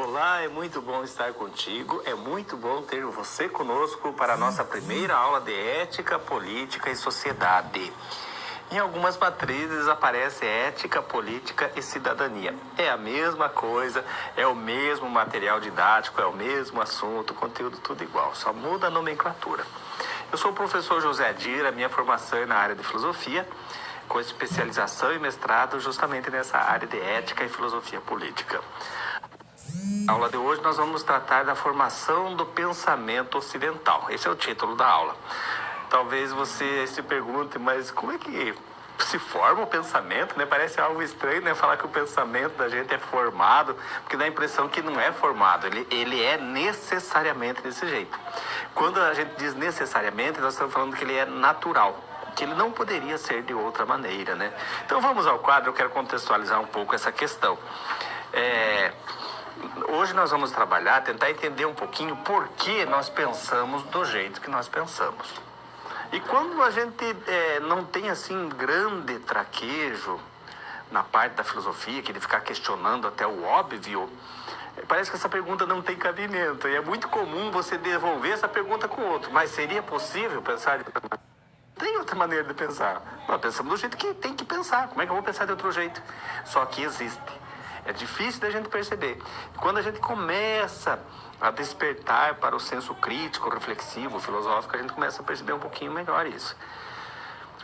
Olá, é muito bom estar contigo, é muito bom ter você conosco para a nossa primeira aula de ética, política e sociedade. Em algumas matrizes aparece ética, política e cidadania. É a mesma coisa, é o mesmo material didático, é o mesmo assunto, conteúdo tudo igual, só muda a nomenclatura. Eu sou o professor José Adir, a minha formação é na área de filosofia, com especialização e mestrado justamente nessa área de ética e filosofia política. Na aula de hoje nós vamos tratar da formação do pensamento ocidental. Esse é o título da aula. Talvez você se pergunte, mas como é que se forma o pensamento, né? Parece algo estranho, né? Falar que o pensamento da gente é formado, porque dá a impressão que não é formado, ele é necessariamente desse jeito. Quando a gente diz necessariamente, nós estamos falando que ele é natural, que ele não poderia ser de outra maneira, né? Então vamos ao quadro, eu quero contextualizar um pouco essa questão. Hoje nós vamos trabalhar, tentar entender um pouquinho por que nós pensamos do jeito que nós pensamos. E quando a gente não tem assim grande traquejo na parte da filosofia, que ele ficar questionando até o óbvio, parece que essa pergunta não tem cabimento. E é muito comum você devolver essa pergunta com outro. Mas seria possível pensar? Tem outra maneira de pensar. Nós pensamos do jeito que tem que pensar. Como é que eu vou pensar de outro jeito? Só que existe. É difícil da gente perceber. Quando a gente começa a despertar para o senso crítico, reflexivo, filosófico, a gente começa a perceber um pouquinho melhor isso.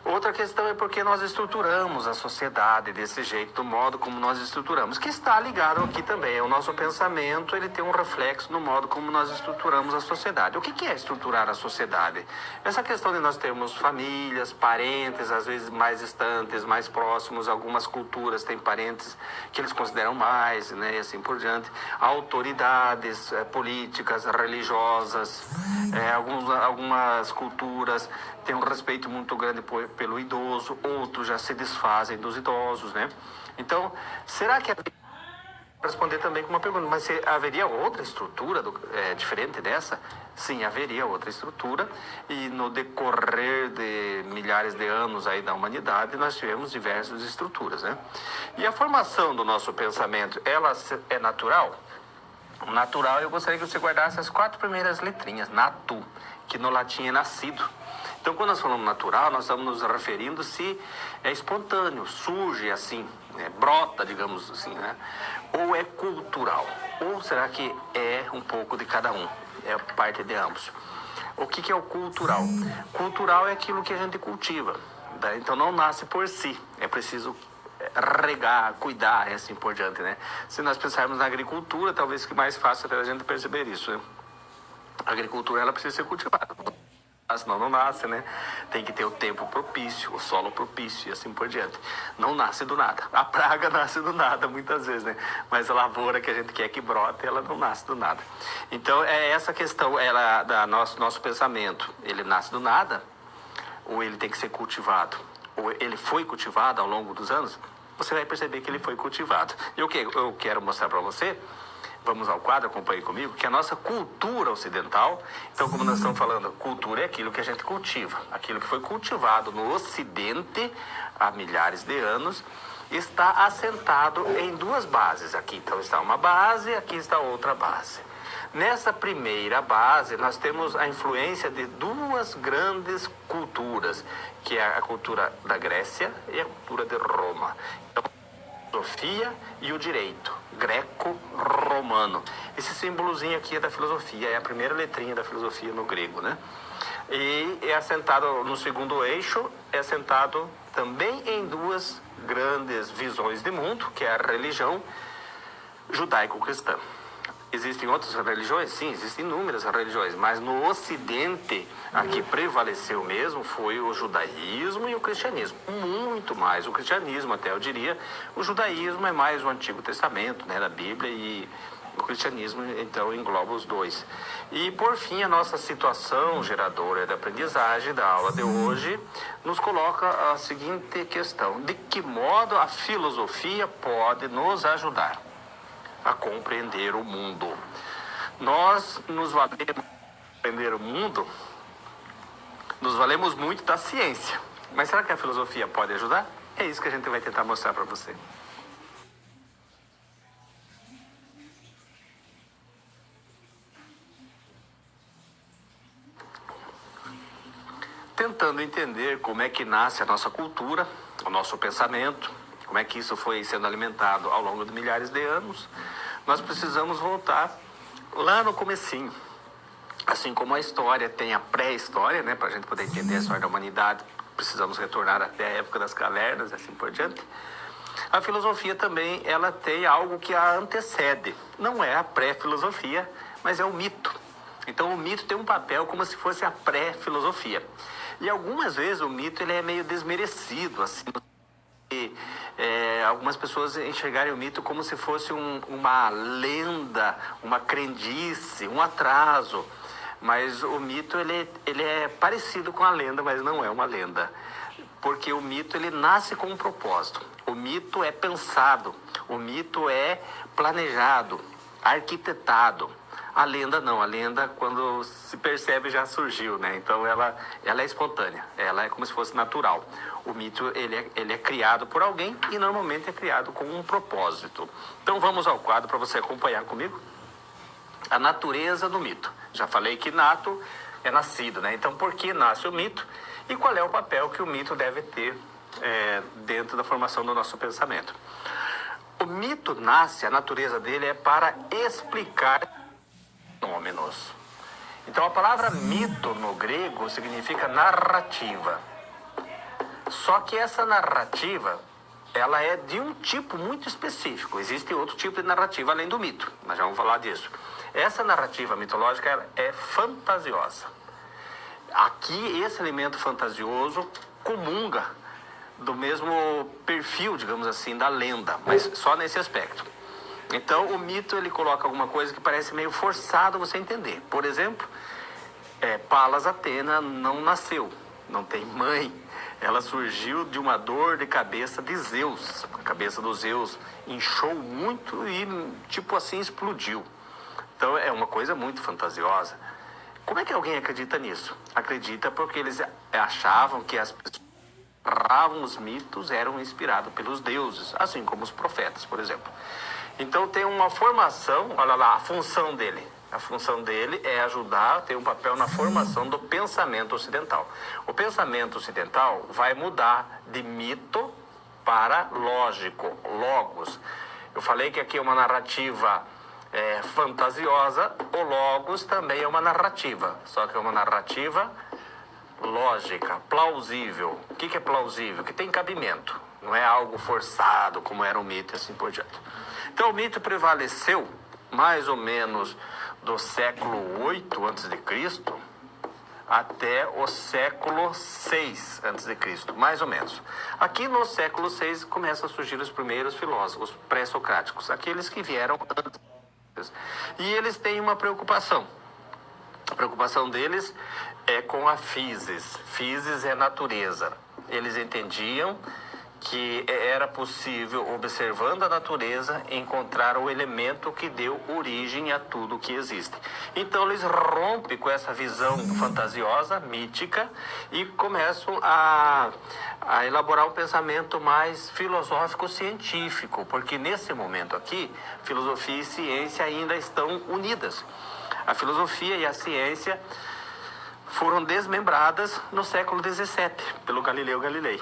Outra questão é porque nós estruturamos a sociedade desse jeito, do modo como nós estruturamos, que está ligado aqui também. O nosso pensamento, ele tem um reflexo no modo como nós estruturamos a sociedade. O que é estruturar a sociedade? Essa questão de nós termos famílias, parentes, às vezes mais distantes, mais próximos, algumas culturas têm parentes que eles consideram mais, né, e assim por diante. Autoridades políticas, religiosas, algumas culturas têm um respeito muito grande pelo idoso, outros já se desfazem dos idosos, né? Então, será que responder também com uma pergunta, mas haveria outra estrutura diferente dessa? Sim, haveria outra estrutura, e no decorrer de milhares de anos aí da humanidade, nós tivemos diversas estruturas, né? E a formação do nosso pensamento, ela é natural? Natural, eu gostaria que você guardasse as 4 primeiras letrinhas, natu, que no latim é nascido. Então, quando nós falamos natural, nós estamos nos referindo se é espontâneo, surge assim, brota, digamos assim, né? Ou é cultural, ou será que é um pouco de cada um, é parte de ambos. O que é o cultural? Cultural é aquilo que a gente cultiva, tá? Então não nasce por si, é preciso regar, cuidar, e assim por diante, né? Se nós pensarmos na agricultura, talvez fique mais fácil até a gente perceber isso, né? A agricultura, ela precisa ser cultivada, senão não nasce, né? Tem que ter o tempo propício, o solo propício e assim por diante. Não nasce do nada. A praga nasce do nada muitas vezes, né? Mas a lavoura que a gente quer que brote, ela não nasce do nada. Então, é essa questão, ela, da nosso pensamento. Ele nasce do nada ou ele tem que ser cultivado? Ou ele foi cultivado ao longo dos anos? Você vai perceber que ele foi cultivado. E o que eu quero mostrar para você, vamos ao quadro, acompanhe comigo, que a nossa cultura ocidental, então como nós estamos falando, cultura é aquilo que a gente cultiva, aquilo que foi cultivado no Ocidente há milhares de anos, está assentado em 2 bases. Aqui então está uma base, aqui está outra base. Nessa primeira base, nós temos a influência de 2 grandes culturas, que é a cultura da Grécia e a cultura de Roma. Então, filosofia e o direito greco-romano. Esse símbolozinho aqui é da filosofia, é a primeira letrinha da filosofia no grego, né? E é assentado no segundo eixo, é assentado também em 2 grandes visões de mundo, que é a religião judaico-cristã. Existem outras religiões? Sim, existem inúmeras religiões, mas no Ocidente, a que prevaleceu mesmo foi o judaísmo e o cristianismo. Muito mais o cristianismo, até eu diria. O judaísmo é mais o Antigo Testamento, né, da Bíblia, e o cristianismo, então, engloba os 2. E, por fim, a nossa situação geradora de aprendizagem da aula de hoje nos coloca a seguinte questão: de que modo a filosofia pode nos ajudar a compreender o mundo? Nós nos valemos para compreender o mundo, nos valemos muito da ciência. Mas será que a filosofia pode ajudar? É isso que a gente vai tentar mostrar para você. tentando entender como é que nasce a nossa cultura, o nosso pensamento, como é que isso foi sendo alimentado ao longo de milhares de anos, nós precisamos voltar lá no comecinho. Assim como a história tem a pré-história, né, para a gente poder entender a história da humanidade, precisamos retornar até a época das cavernas e assim por diante. A filosofia também, ela tem algo que a antecede. Não é a pré-filosofia, mas é o mito. Então o mito tem um papel como se fosse a pré-filosofia. E algumas vezes o mito ele é meio desmerecido, assim. Algumas pessoas enxergarem o mito como se fosse uma lenda, uma crendice, um atraso. Mas o mito ele é parecido com a lenda, mas não é uma lenda. Porque o mito ele nasce com um propósito. O mito é pensado, o mito é planejado, arquitetado. A lenda não, a lenda quando se percebe já surgiu, né? Então ela é espontânea, ela é como se fosse natural. O mito ele é criado por alguém e normalmente é criado com um propósito. Então vamos ao quadro para você acompanhar comigo. A natureza do mito. Já falei que nato é nascido, né? Então por que nasce o mito e qual é o papel que o mito deve ter dentro da formação do nosso pensamento? O mito nasce, a natureza dele é para explicar fenômenos. Então a palavra mito no grego significa narrativa. Só que essa narrativa, ela é de um tipo muito específico. Existe outro tipo de narrativa além do mito. Nós já vamos falar disso. Essa narrativa mitológica ela é fantasiosa. Aqui esse elemento fantasioso comunga do mesmo perfil, digamos assim, da lenda, mas só nesse aspecto. Então o mito ele coloca alguma coisa que parece meio forçado você entender. Por exemplo, Palas Atena não nasceu, não tem mãe. Ela surgiu de uma dor de cabeça de Zeus. A cabeça do Zeus inchou muito e tipo assim explodiu. Então é uma coisa muito fantasiosa. Como é que alguém acredita nisso? Acredita porque eles achavam que as pessoas que narravam os mitos eram inspirados pelos deuses, assim como os profetas, por exemplo. Então tem uma formação, olha lá, a função dele. A função dele é ajudar, tem um papel na formação do pensamento ocidental. O pensamento ocidental vai mudar de mito para lógico, logos. Eu falei que aqui é uma narrativa fantasiosa, o logos também é uma narrativa, só que é uma narrativa lógica, plausível. O que é plausível? Que tem cabimento, não é algo forçado como era o mito e assim por diante. Então o mito prevaleceu mais ou menos do século 8 a.C. até o século 6 a.C., mais ou menos. Aqui no século 6 começam a surgir os primeiros filósofos pré-socráticos, aqueles que vieram antes. E eles têm uma preocupação. A preocupação deles é com a physis. Physis é natureza. Eles entendiam que era possível, observando a natureza, encontrar o elemento que deu origem a tudo que existe. Então eles rompem com essa visão fantasiosa, mítica, e começam a elaborar um pensamento mais filosófico-científico, porque nesse momento aqui, filosofia e ciência ainda estão unidas. A filosofia e a ciência foram desmembradas no século XVII, pelo Galileu Galilei.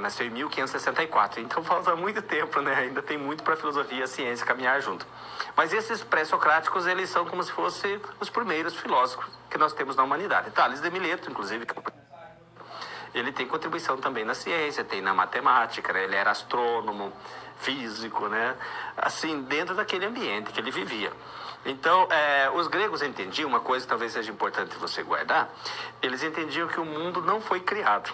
Nasceu em 1564, então falta muito tempo, né? Ainda tem muito para a filosofia e a ciência caminhar junto. Mas esses pré-socráticos, eles são como se fossem os primeiros filósofos que nós temos na humanidade. Tales de Mileto, inclusive, ele tem contribuição também na ciência, tem na matemática, né? Ele era astrônomo, físico, né? Assim, dentro daquele ambiente que ele vivia. Então, os gregos entendiam, uma coisa que talvez seja importante você guardar, eles entendiam que o mundo não foi criado.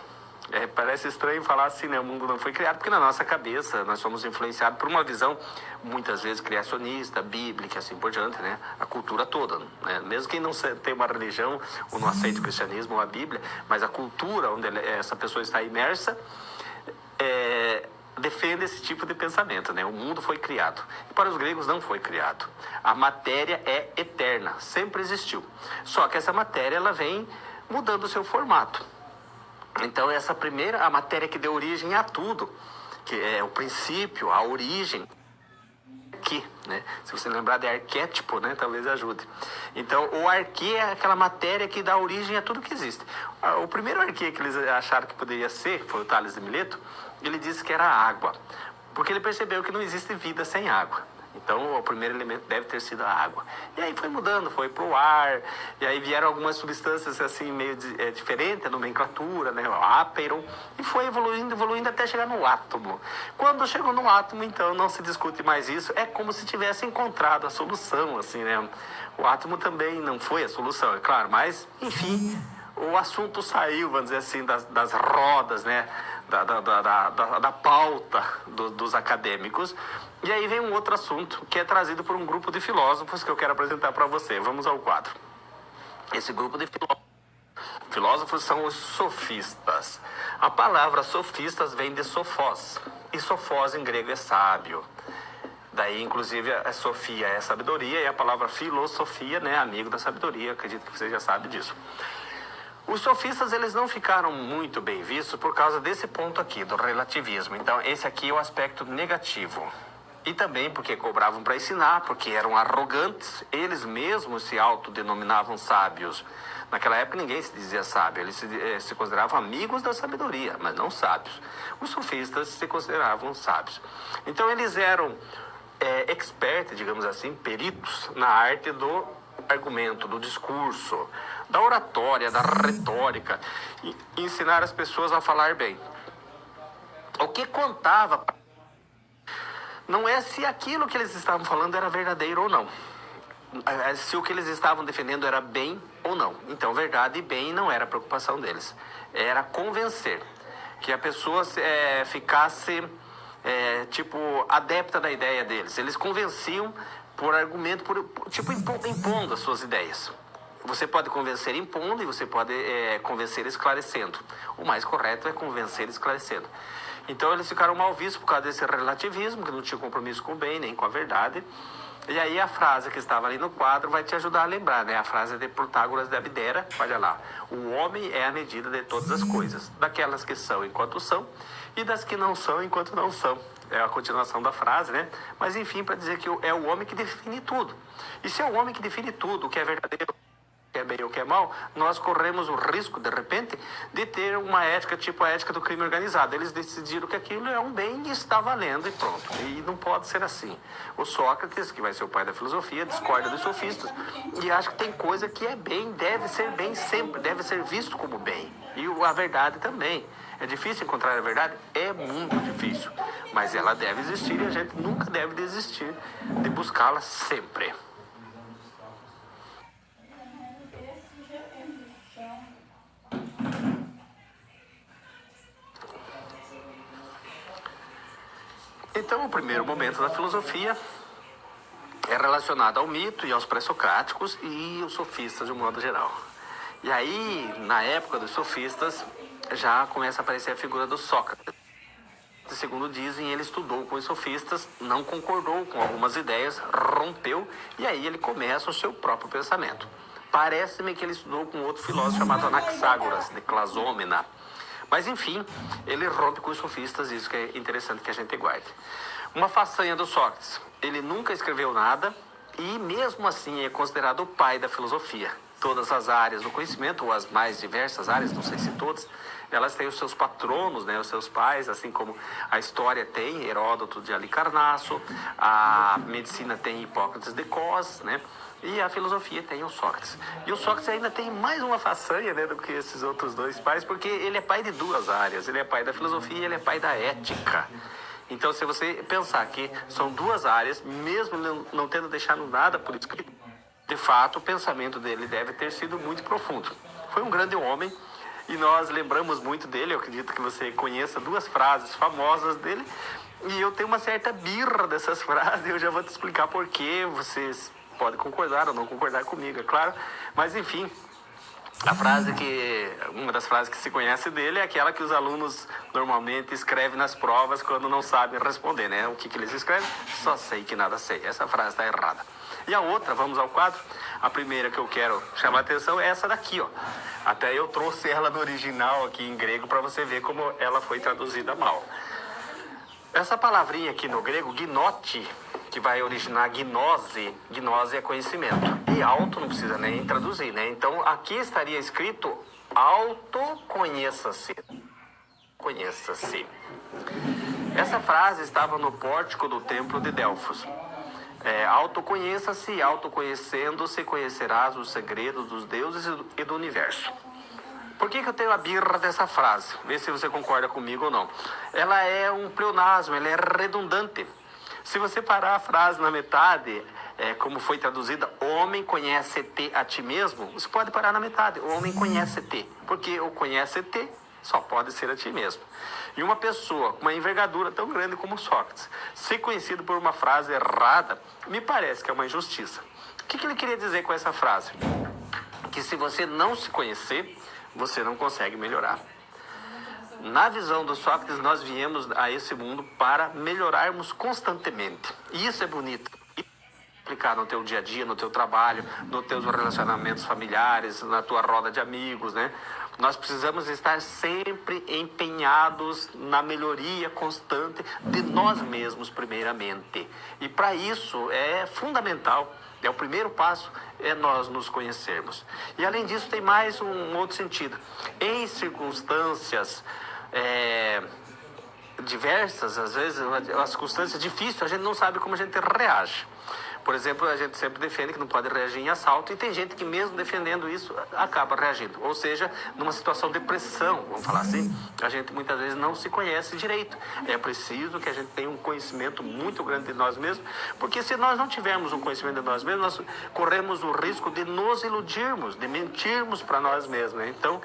Parece estranho falar assim, né? O mundo não foi criado, porque na nossa cabeça nós somos influenciados por uma visão, muitas vezes, criacionista, bíblica, assim por diante, né? A cultura toda, né? Mesmo quem não tem uma religião, ou não aceita o cristianismo ou a Bíblia, mas a cultura onde essa pessoa está imersa, defende esse tipo de pensamento, né? O mundo foi criado. E para os gregos não foi criado. A matéria é eterna, sempre existiu. Só que essa matéria, ela vem mudando o seu formato. Então a matéria que deu origem a tudo, que é o princípio, a origem, arquê, né? Se você lembrar de arquétipo, né? Talvez ajude. Então, o arquê é aquela matéria que dá origem a tudo que existe. O primeiro arquê que eles acharam que poderia ser, foi o Tales de Mileto, ele disse que era a água, porque ele percebeu que não existe vida sem água. Então, o primeiro elemento deve ter sido a água. E aí foi mudando, foi para o ar, e aí vieram algumas substâncias assim meio diferentes, a nomenclatura, né, o áperon, e foi evoluindo até chegar no átomo. Quando chegou no átomo, então, não se discute mais isso, é como se tivesse encontrado a solução, assim, né? O átomo também não foi a solução, é claro, mas, enfim, o assunto saiu, vamos dizer assim, das rodas, né? Da pauta dos acadêmicos. E aí vem um outro assunto que é trazido por um grupo de filósofos que eu quero apresentar para você. Vamos ao quadro. Esse grupo de filósofos são os sofistas. A palavra sofistas vem de sofós. E sofós em grego é sábio. Daí, inclusive, a sofia é sabedoria e a palavra filosofia, né, amigo da sabedoria. Acredito que você já sabe disso. Os sofistas, eles não ficaram muito bem vistos por causa desse ponto aqui, do relativismo. Então, esse aqui é o aspecto negativo. E também porque cobravam para ensinar, porque eram arrogantes, eles mesmos se autodenominavam sábios. Naquela época ninguém se dizia sábio, eles se consideravam amigos da sabedoria, mas não sábios. Os sofistas se consideravam sábios. Então, eles eram expertos, digamos assim, peritos na arte do argumento, do discurso, da oratória, da retórica, e ensinar as pessoas a falar bem. O que contava não é se aquilo que eles estavam falando era verdadeiro ou não, se o que eles estavam defendendo era bem ou não. Então, verdade e bem não era a preocupação deles, era convencer, que a pessoa ficasse adepta da ideia deles. Eles convenciam por argumento, impondo as suas ideias. Você pode convencer impondo e você pode convencer esclarecendo. O mais correto é convencer esclarecendo. Então, eles ficaram mal vistos por causa desse relativismo, que não tinha compromisso com o bem, nem com a verdade. E aí, a frase que estava ali no quadro vai te ajudar a lembrar, né? A frase de Protágoras de Abdera, olha lá. O homem é a medida de todas as coisas, daquelas que são enquanto são e das que não são enquanto não são. É a continuação da frase, né? Mas, enfim, para dizer que é o homem que define tudo. E se é o homem que define tudo, o que é verdadeiro, o que é bem ou o que é mal, nós corremos o risco, de repente, de ter uma ética tipo a ética do crime organizado. Eles decidiram que aquilo é um bem e está valendo e pronto. E não pode ser assim. O Sócrates, que vai ser o pai da filosofia, discorda dos sofistas e acha que tem coisa que é bem, deve ser bem sempre, deve ser visto como bem. E a verdade também. É difícil encontrar a verdade? É muito difícil. Mas ela deve existir e a gente nunca deve desistir de buscá-la sempre. Então, o primeiro momento da filosofia é relacionado ao mito e aos pré-socráticos e os sofistas de um modo geral. E aí, na época dos sofistas, já começa a aparecer a figura do Sócrates. Segundo dizem, ele estudou com os sofistas, não concordou com algumas ideias, rompeu, e aí ele começa o seu próprio pensamento. Parece-me que ele estudou com outro filósofo chamado Anaxágoras, de Clasômena. Mas, enfim, ele rompe com os sofistas, isso que é interessante que a gente guarde. Uma façanha do Sócrates, ele nunca escreveu nada e, mesmo assim, é considerado o pai da filosofia. Todas as áreas do conhecimento, ou as mais diversas áreas, não sei se todas, elas têm os seus patronos, né, os seus pais, assim como a história tem Heródoto de Alicarnasso, a medicina tem Hipócrates de Cos, né? E a filosofia tem o Sócrates. E o Sócrates ainda tem mais uma façanha, né, do que esses outros dois pais, porque ele é pai de duas áreas. Ele é pai da filosofia e ele é pai da ética. Então, se você pensar que são duas áreas, mesmo não tendo deixado nada por escrito, de fato, o pensamento dele deve ter sido muito profundo. Foi um grande homem e nós lembramos muito dele. Eu acredito que você conheça duas frases famosas dele. E eu tenho uma certa birra dessas frases, eu já vou te explicar por quê. Vocês pode concordar ou não concordar comigo, é claro. Mas, enfim, uma das frases que se conhece dele é aquela que os alunos normalmente escrevem nas provas quando não sabem responder, né? O que eles escrevem? Só sei que nada sei. Essa frase está errada. E a outra, vamos ao quadro. A primeira que eu quero chamar a atenção é essa daqui, ó. Até eu trouxe ela no original aqui em grego para você ver como ela foi traduzida mal. Essa palavrinha aqui no grego, gnote, que vai originar gnose. Gnose é conhecimento. E auto não precisa nem traduzir, né? Então, aqui estaria escrito autoconheça-se. Conheça-se. Essa frase estava no pórtico do templo de Delfos. Autoconheça-se, autoconhecendo-se, conhecerás os segredos dos deuses e do universo. Por que eu tenho a birra dessa frase? Vê se você concorda comigo ou não. Ela é um pleonasmo, ela é redundante. Se você parar a frase na metade, como foi traduzida, homem conhece-te a ti mesmo, você pode parar na metade, homem conhece-te, porque o conhece-te só pode ser a ti mesmo. E uma pessoa com uma envergadura tão grande como Sócrates, ser conhecido por uma frase errada, me parece que é uma injustiça. O que ele queria dizer com essa frase? Que se você não se conhecer, você não consegue melhorar. Na visão do Sócrates, nós viemos a esse mundo para melhorarmos constantemente. E isso é bonito. Aplicar no teu dia a dia, no teu trabalho, nos teus relacionamentos familiares, na tua roda de amigos, né? Nós precisamos estar sempre empenhados na melhoria constante de nós mesmos, primeiramente. E para isso é fundamental, é o primeiro passo, é nós nos conhecermos. E além disso tem mais um outro sentido. Em circunstâncias diversas, às vezes, uma circunstância difícil, a gente não sabe como a gente reage. Por exemplo, a gente sempre defende que não pode reagir em assalto e tem gente que mesmo defendendo isso acaba reagindo. Ou seja, numa situação de pressão, vamos falar assim, a gente muitas vezes não se conhece direito. É preciso que a gente tenha um conhecimento muito grande de nós mesmos, porque se nós não tivermos um conhecimento de nós mesmos, nós corremos o risco de nos iludirmos, de mentirmos para nós mesmos, né? Então,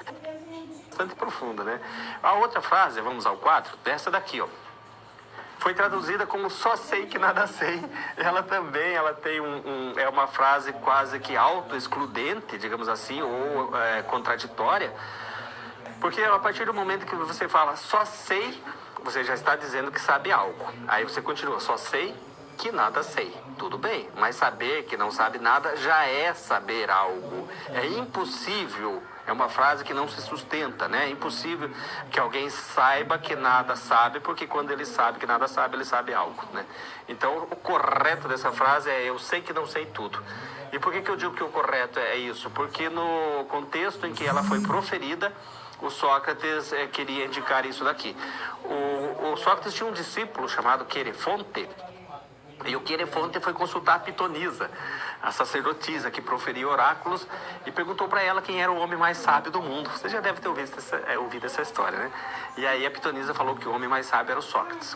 bastante profundo, né? A outra frase, vamos ao quadro, dessa daqui, ó. Foi traduzida como só sei que nada sei. Ela também, tem é uma frase quase que auto-excludente, digamos assim, ou contraditória. Porque a partir do momento que você fala só sei, você já está dizendo que sabe algo. Aí você continua, só sei que nada sei. Tudo bem, mas saber que não sabe nada já é saber algo. É impossível. É uma frase que não se sustenta, né? É impossível que alguém saiba que nada sabe, porque quando ele sabe que nada sabe, ele sabe algo, né? Então, o correto dessa frase é eu sei que não sei tudo. E por que eu digo que o correto é isso? Porque no contexto em que ela foi proferida, o Sócrates queria indicar isso daqui. O Sócrates tinha um discípulo chamado Querefonte, e o Querefonte foi consultar a Pitonisa, a sacerdotisa que proferia oráculos, e perguntou para ela quem era o homem mais sábio do mundo. Você já deve ter ouvido essa história, né? E aí a Pitonisa falou que o homem mais sábio era o Sócrates.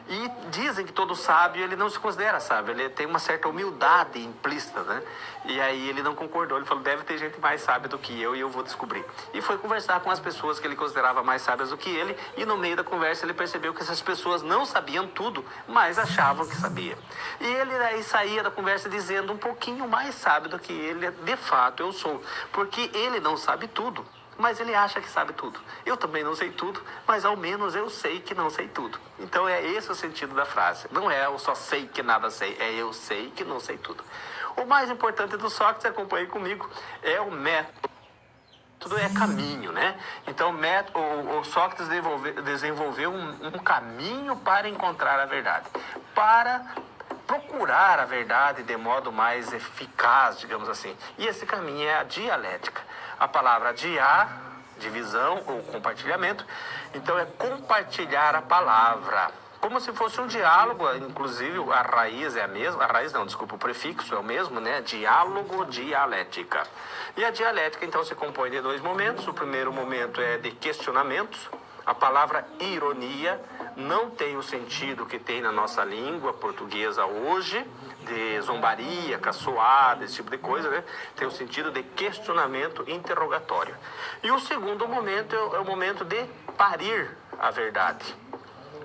E dizem que todo sábio, ele não se considera sábio, ele tem uma certa humildade implícita, né? E aí ele não concordou, ele falou, deve ter gente mais sábia do que eu e eu vou descobrir. E foi conversar com as pessoas que ele considerava mais sábias do que ele, e no meio da conversa ele percebeu que essas pessoas não sabiam tudo, mas achavam que sabia. E ele aí saía da conversa dizendo um pouquinho mais sábio do que ele, de fato eu sou, porque ele não sabe tudo, mas ele acha que sabe tudo. Eu também não sei tudo, mas ao menos eu sei que não sei tudo. Então é esse o sentido da frase. Não é eu só sei que nada sei, é eu sei que não sei tudo. O mais importante do Sócrates, acompanhe comigo, é o método. Tudo é caminho, né? Então o Sócrates desenvolveu um caminho para encontrar a verdade, para procurar a verdade de modo mais eficaz, digamos assim. E esse caminho é a dialética. A palavra divisão ou compartilhamento, então é compartilhar a palavra. Como se fosse um diálogo, inclusive a raiz é a mesma, o prefixo é o mesmo, né? Diálogo, dialética. E a dialética, então, se compõe de dois momentos. O primeiro momento é de questionamentos. A palavra ironia não tem o sentido que tem na nossa língua portuguesa hoje, de zombaria, caçoada, esse tipo de coisa, né? Tem o sentido de questionamento interrogatório. E o segundo momento é o momento de parir a verdade.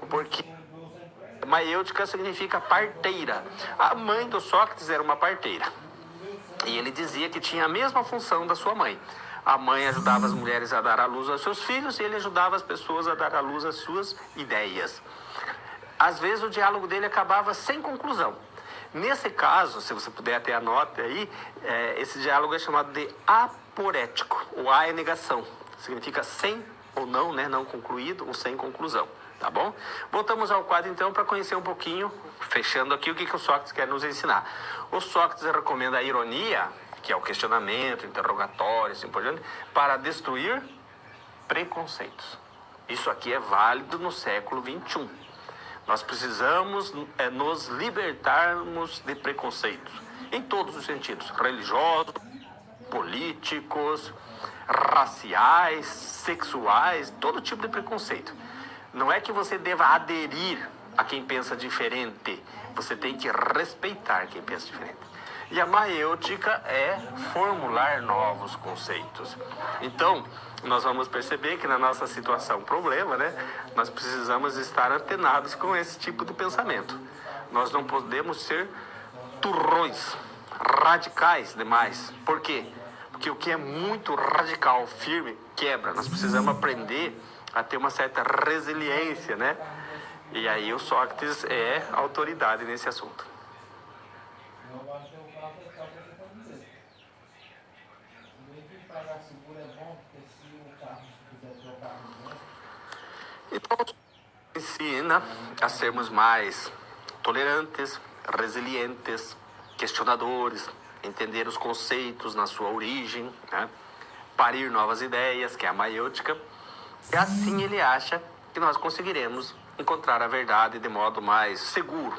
Porque maiêutica significa parteira. A mãe do Sócrates era uma parteira. E ele dizia que tinha a mesma função da sua mãe. A mãe ajudava as mulheres a dar à luz aos seus filhos e ele ajudava as pessoas a dar à luz às suas ideias. Às vezes o diálogo dele acabava sem conclusão. Nesse caso, se você puder ter a nota aí, esse diálogo é chamado de aporético. O a é negação. Significa sem ou não, né? Não concluído ou sem conclusão. Tá bom? Voltamos ao quadro então para conhecer um pouquinho fechando aqui, o que o Sócrates quer nos ensinar? O Sócrates recomenda a ironia, que é o questionamento, interrogatório, assim por diante, para destruir preconceitos. Isso aqui é válido no século XXI. Nós precisamos nos libertarmos de preconceitos, em todos os sentidos, religiosos, políticos, raciais, sexuais, todo tipo de preconceito. Não é que você deva aderir a quem pensa diferente, você tem que respeitar quem pensa diferente. E a maêutica é formular novos conceitos. Então, nós vamos perceber que na nossa situação problema, né, nós precisamos estar antenados com esse tipo de pensamento. Nós não podemos ser turrões, radicais demais. Por quê? Porque o que é muito radical, firme, quebra. Nós precisamos aprender a ter uma certa resiliência, né? E aí o Sócrates é autoridade nesse assunto. Então, ensina a sermos mais tolerantes, resilientes, questionadores, entender os conceitos na sua origem, né? Parir novas ideias, que é a maêutica, e assim ele acha que nós conseguiremos encontrar a verdade de modo mais seguro.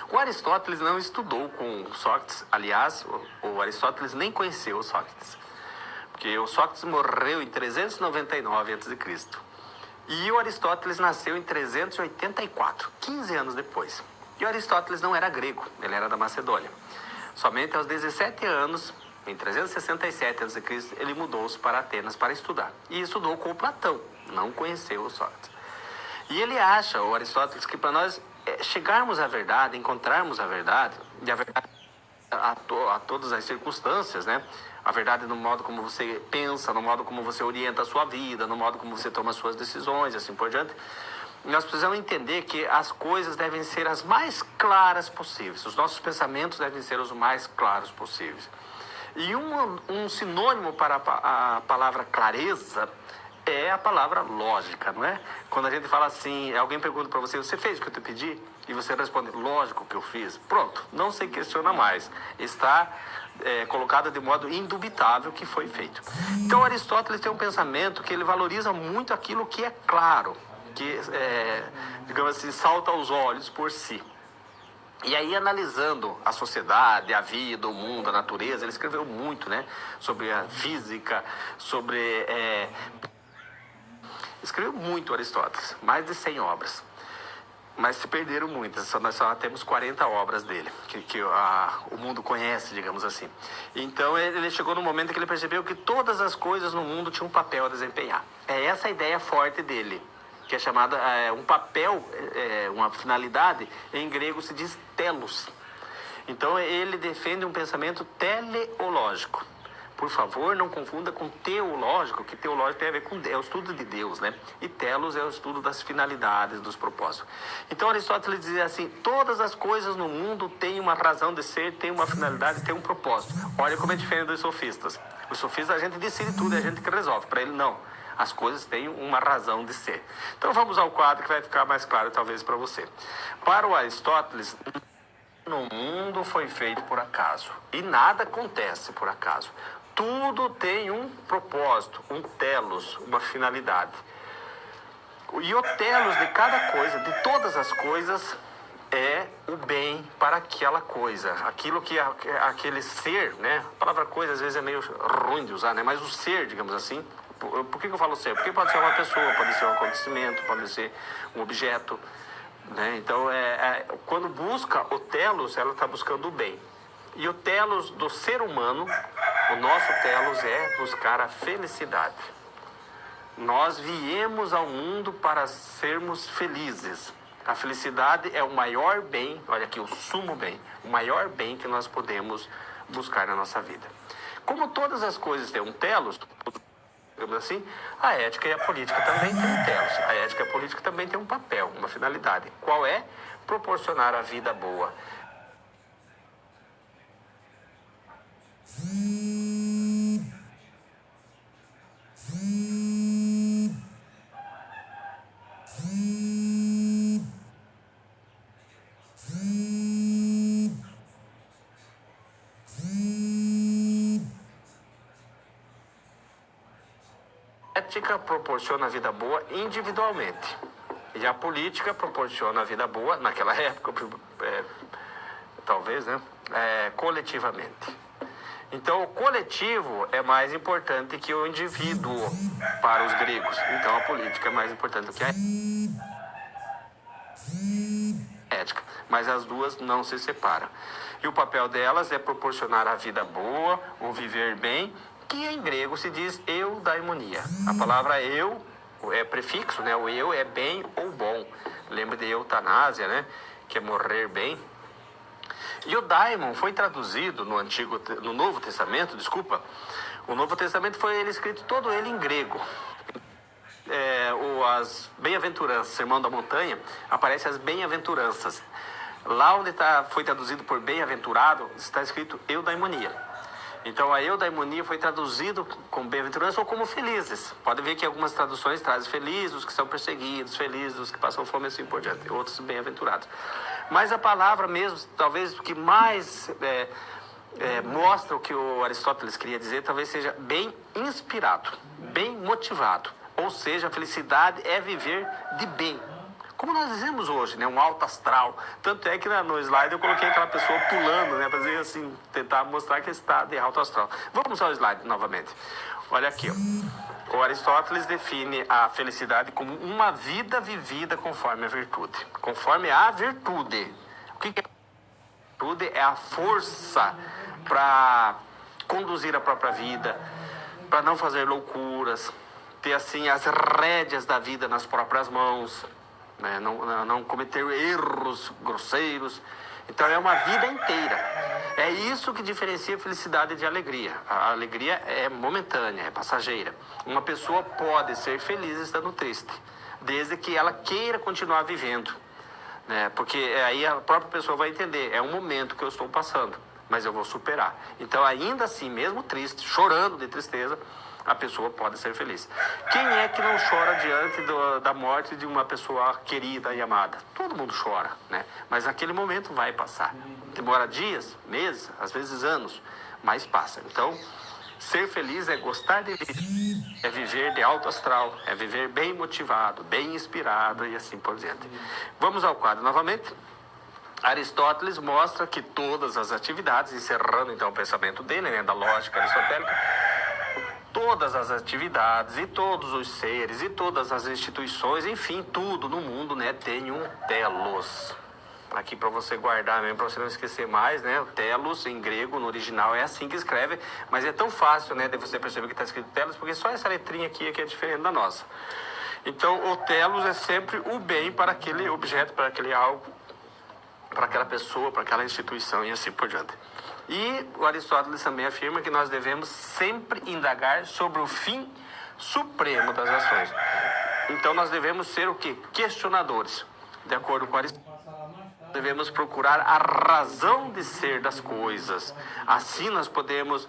O Aristóteles não estudou com Sócrates, aliás, o Aristóteles nem conheceu o Sócrates, porque o Sócrates morreu em 399 a.C. e o Aristóteles nasceu em 384, 15 anos depois. E o Aristóteles não era grego, ele era da Macedônia. Somente aos 17 anos, em 367 a.C., ele mudou-se para Atenas para estudar. E estudou com o Platão, não conheceu o Sócrates. E ele acha, o Aristóteles, que para nós chegarmos à verdade, encontrarmos a verdade, e a verdade a todas as circunstâncias, né? A verdade no modo como você pensa, no modo como você orienta a sua vida, no modo como você toma as suas decisões, assim por diante. Nós precisamos entender que as coisas devem ser as mais claras possíveis. Os nossos pensamentos devem ser os mais claros possíveis. E um sinônimo para a palavra clareza é a palavra lógica, não é? Quando a gente fala assim, alguém pergunta para você, você fez o que eu te pedi? E você responde, lógico que eu fiz. Pronto, não se questiona mais. Está colocado de modo indubitável que foi feito. Então Aristóteles tem um pensamento que ele valoriza muito aquilo que é claro, que, digamos assim, salta aos olhos por si. E aí, analisando a sociedade, a vida, o mundo, a natureza, ele escreveu muito, né? Sobre a física, sobre... Escreveu muito Aristóteles, mais de 100 obras. Mas se perderam muitas, nós só temos 40 obras dele, que o mundo conhece, digamos assim. Então ele chegou no momento que ele percebeu que todas as coisas no mundo tinham um papel a desempenhar. É essa a ideia forte dele, que é chamada um papel, uma finalidade, em grego se diz telos. Então ele defende um pensamento teleológico. Por favor, não confunda com teológico, que teológico tem a ver com o estudo de Deus, né? E telos é o estudo das finalidades, dos propósitos. Então Aristóteles dizia assim, todas as coisas no mundo têm uma razão de ser, têm uma finalidade, têm um propósito. Olha como é diferente dos sofistas. Os sofistas a gente decide tudo, é a gente que resolve. Para ele não, as coisas têm uma razão de ser. Então vamos ao quadro que vai ficar mais claro talvez para você. Para o Aristóteles, no mundo foi feito por acaso e nada acontece por acaso. Tudo tem um propósito, um telos, uma finalidade. E o telos de cada coisa, de todas as coisas, é o bem para aquela coisa. Aquilo que aquele ser, né? A palavra coisa às vezes é meio ruim de usar, né? Mas o ser, digamos assim. Por que eu falo ser? Porque pode ser uma pessoa, pode ser um acontecimento, pode ser um objeto, né? Então, quando busca o telos, ela está buscando o bem. E o telos do ser humano, o nosso telos é buscar a felicidade. Nós viemos ao mundo para sermos felizes. A felicidade é o maior bem, olha aqui, o sumo bem, o maior bem que nós podemos buscar na nossa vida. Como todas as coisas têm um telos, digamos assim, a ética e a política também têm um telos. A ética e a política também têm um papel, uma finalidade. Qual é? Proporcionar a vida boa. A ética proporciona a vida boa individualmente. E a política proporciona a vida boa, naquela época, talvez, né? Coletivamente. Então, o coletivo é mais importante que o indivíduo para os gregos. Então, a política é mais importante do que a ética. Mas as duas não se separam. E o papel delas é proporcionar a vida boa, o viver bem, que em grego se diz eudaimonia. A palavra eu é prefixo, né? O eu é bem ou bom. Lembra de eutanásia, né? Que é morrer bem. E o daimon foi traduzido no Novo Testamento, o Novo Testamento foi escrito todo ele em grego. As bem-aventuranças, Sermão da Montanha, aparece as bem-aventuranças. Lá onde foi traduzido por bem-aventurado, está escrito eudaimonia. Então a eudaimonia foi traduzido como bem-aventurança ou como felizes. Pode ver que algumas traduções trazem felizes os que são perseguidos, felizes os que passam fome e assim por diante, outros bem-aventurados. Mas a palavra mesmo, talvez o que mais mostra o que o Aristóteles queria dizer, talvez seja bem inspirado, bem motivado. Ou seja, a felicidade é viver de bem. Como nós dizemos hoje, né? Um alto astral. Tanto é que no slide eu coloquei aquela pessoa pulando, né? Para dizer assim, tentar mostrar que está de alto astral. Vamos ao slide novamente. Olha aqui, ó. O Aristóteles define a felicidade como uma vida vivida conforme a virtude. Conforme a virtude. O que é a virtude? É a força para conduzir a própria vida, para não fazer loucuras, ter assim as rédeas da vida nas próprias mãos, né? Não cometer erros grosseiros. Então é uma vida inteira. É isso que diferencia a felicidade de alegria. A alegria é momentânea, é passageira. Uma pessoa pode ser feliz estando triste, desde que ela queira continuar vivendo, né? Porque aí a própria pessoa vai entender, é um momento que eu estou passando, mas eu vou superar. Então ainda assim, mesmo triste, chorando de tristeza, a pessoa pode ser feliz. Quem é que não chora diante da morte de uma pessoa querida e amada? Todo mundo chora, né? Mas aquele momento vai passar. Demora dias, meses, às vezes anos, mas passa. Então, ser feliz é gostar de viver, é viver de alto astral, é viver bem motivado, bem inspirado e assim por diante. Vamos ao quadro novamente. Aristóteles mostra que todas as atividades, encerrando então o pensamento dele, né, da lógica aristotélica, todas as atividades e todos os seres e todas as instituições, enfim, tudo no mundo, né, tem um telos. Aqui para você guardar mesmo, para você não esquecer mais, né, o telos em grego, no original, é assim que escreve, mas é tão fácil, né, de você perceber que está escrito telos, porque só essa letrinha aqui é que é diferente da nossa. Então, o telos é sempre o bem para aquele objeto, para aquele algo, para aquela pessoa, para aquela instituição e assim por diante. E o Aristóteles também afirma que nós devemos sempre indagar sobre o fim supremo das ações. Então nós devemos ser o quê? Questionadores. De acordo com Aristóteles, devemos procurar a razão de ser das coisas. Assim nós podemos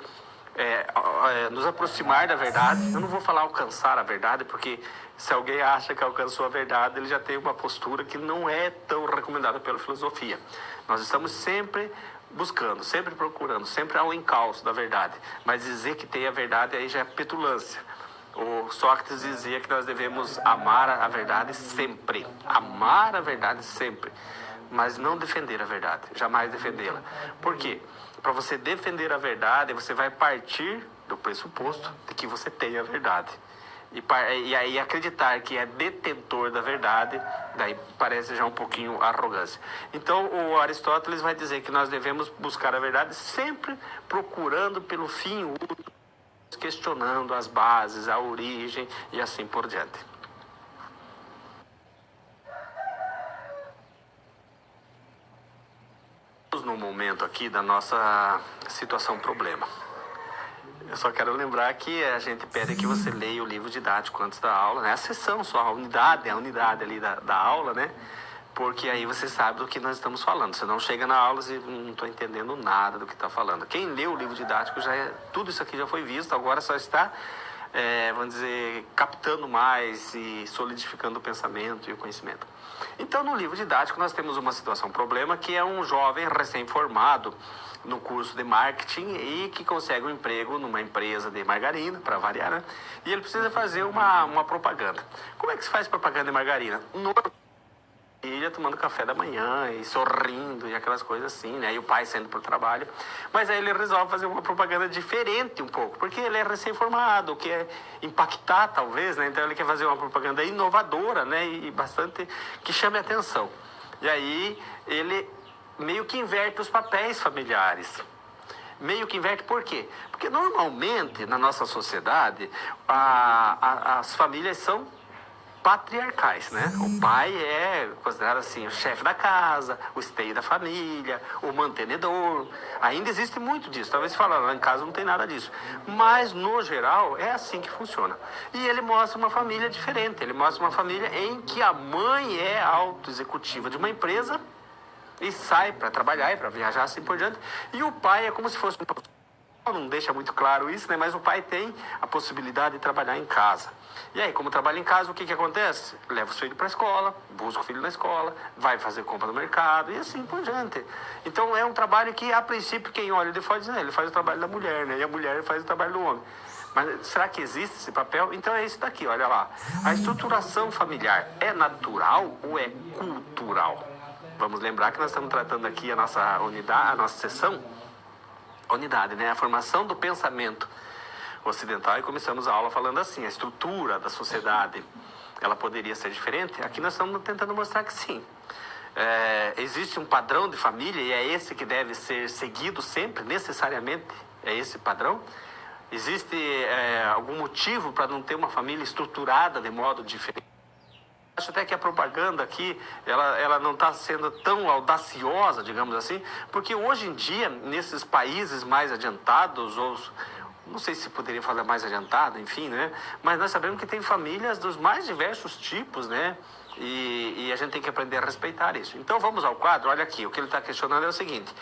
nos aproximar da verdade. Eu não vou falar alcançar a verdade, porque se alguém acha que alcançou a verdade, ele já tem uma postura que não é tão recomendada pela filosofia. Nós estamos sempre buscando, sempre procurando, sempre ao encalço da verdade. Mas dizer que tem a verdade aí já é petulância. O Sócrates dizia que nós devemos amar a verdade sempre. Amar a verdade sempre. Mas não defender a verdade, jamais defendê-la. Por quê? Para você defender a verdade, você vai partir do pressuposto de que você tem a verdade. E aí acreditar que é detentor da verdade, daí parece já um pouquinho arrogância. Então o Aristóteles vai dizer que nós devemos buscar a verdade sempre procurando pelo fim último, questionando as bases, a origem e assim por diante. No momento aqui da nossa situação problema. Eu só quero lembrar que a gente pede que você leia o livro didático antes da aula, né? A sessão só, a unidade ali da aula, né? Porque aí você sabe do que nós estamos falando. Você não chega na aula e não estou entendendo nada do que está falando. Quem leu o livro didático, tudo isso aqui já foi visto, agora só está, vamos dizer, captando mais e solidificando o pensamento e o conhecimento. Então, no livro didático, nós temos uma situação, um problema, que é um jovem recém-formado no curso de marketing e que consegue um emprego numa empresa de margarina, para variar, né? E ele precisa fazer uma propaganda. Como é que se faz propaganda de margarina? Filha tomando café da manhã e sorrindo e aquelas coisas assim, né? E o pai saindo para o trabalho. Mas aí ele resolve fazer uma propaganda diferente um pouco, porque ele é recém-formado, quer impactar talvez, né? Então ele quer fazer uma propaganda inovadora, né? E bastante que chame a atenção. E aí ele meio que inverte os papéis familiares. Meio que inverte por quê? Porque normalmente na nossa sociedade as famílias são patriarcais, né? O pai é considerado assim o chefe da casa, o esteio da família, o mantenedor. Ainda existe muito disso. Talvez você fale, lá em casa não tem nada disso. Mas, no geral, é assim que funciona. E ele mostra uma família diferente. Ele mostra uma família em que a mãe é auto-executiva de uma empresa e sai para trabalhar e para viajar assim por diante. E o pai é como se fosse não deixa muito claro isso, né? Mas o pai tem a possibilidade de trabalhar em casa. E aí, como trabalha em casa, o que acontece? Leva o filho para a escola, busca o filho na escola, vai fazer compra no mercado e assim por diante. Então, é um trabalho que, a princípio, quem olha de fora diz, né? Ele faz o trabalho da mulher, né? E a mulher faz o trabalho do homem. Mas será que existe esse papel? Então, é isso daqui, olha lá. A estruturação familiar é natural ou é cultural? Vamos lembrar que nós estamos tratando aqui a nossa unidade, a nossa sessão, unidade, né? A formação do pensamento ocidental, e começamos a aula falando assim, a estrutura da sociedade, ela poderia ser diferente? Aqui nós estamos tentando mostrar que sim. Existe um padrão de família e é esse que deve ser seguido sempre, necessariamente, é esse padrão? Existe algum motivo para não ter uma família estruturada de modo diferente? Acho até que a propaganda aqui, ela não está sendo tão audaciosa, digamos assim, porque hoje em dia, nesses países mais adiantados, ou não sei se poderia falar mais adiantado, enfim, né? Mas nós sabemos que tem famílias dos mais diversos tipos, né? E a gente tem que aprender a respeitar isso. Então vamos ao quadro, olha aqui, o que ele está questionando é o seguinte: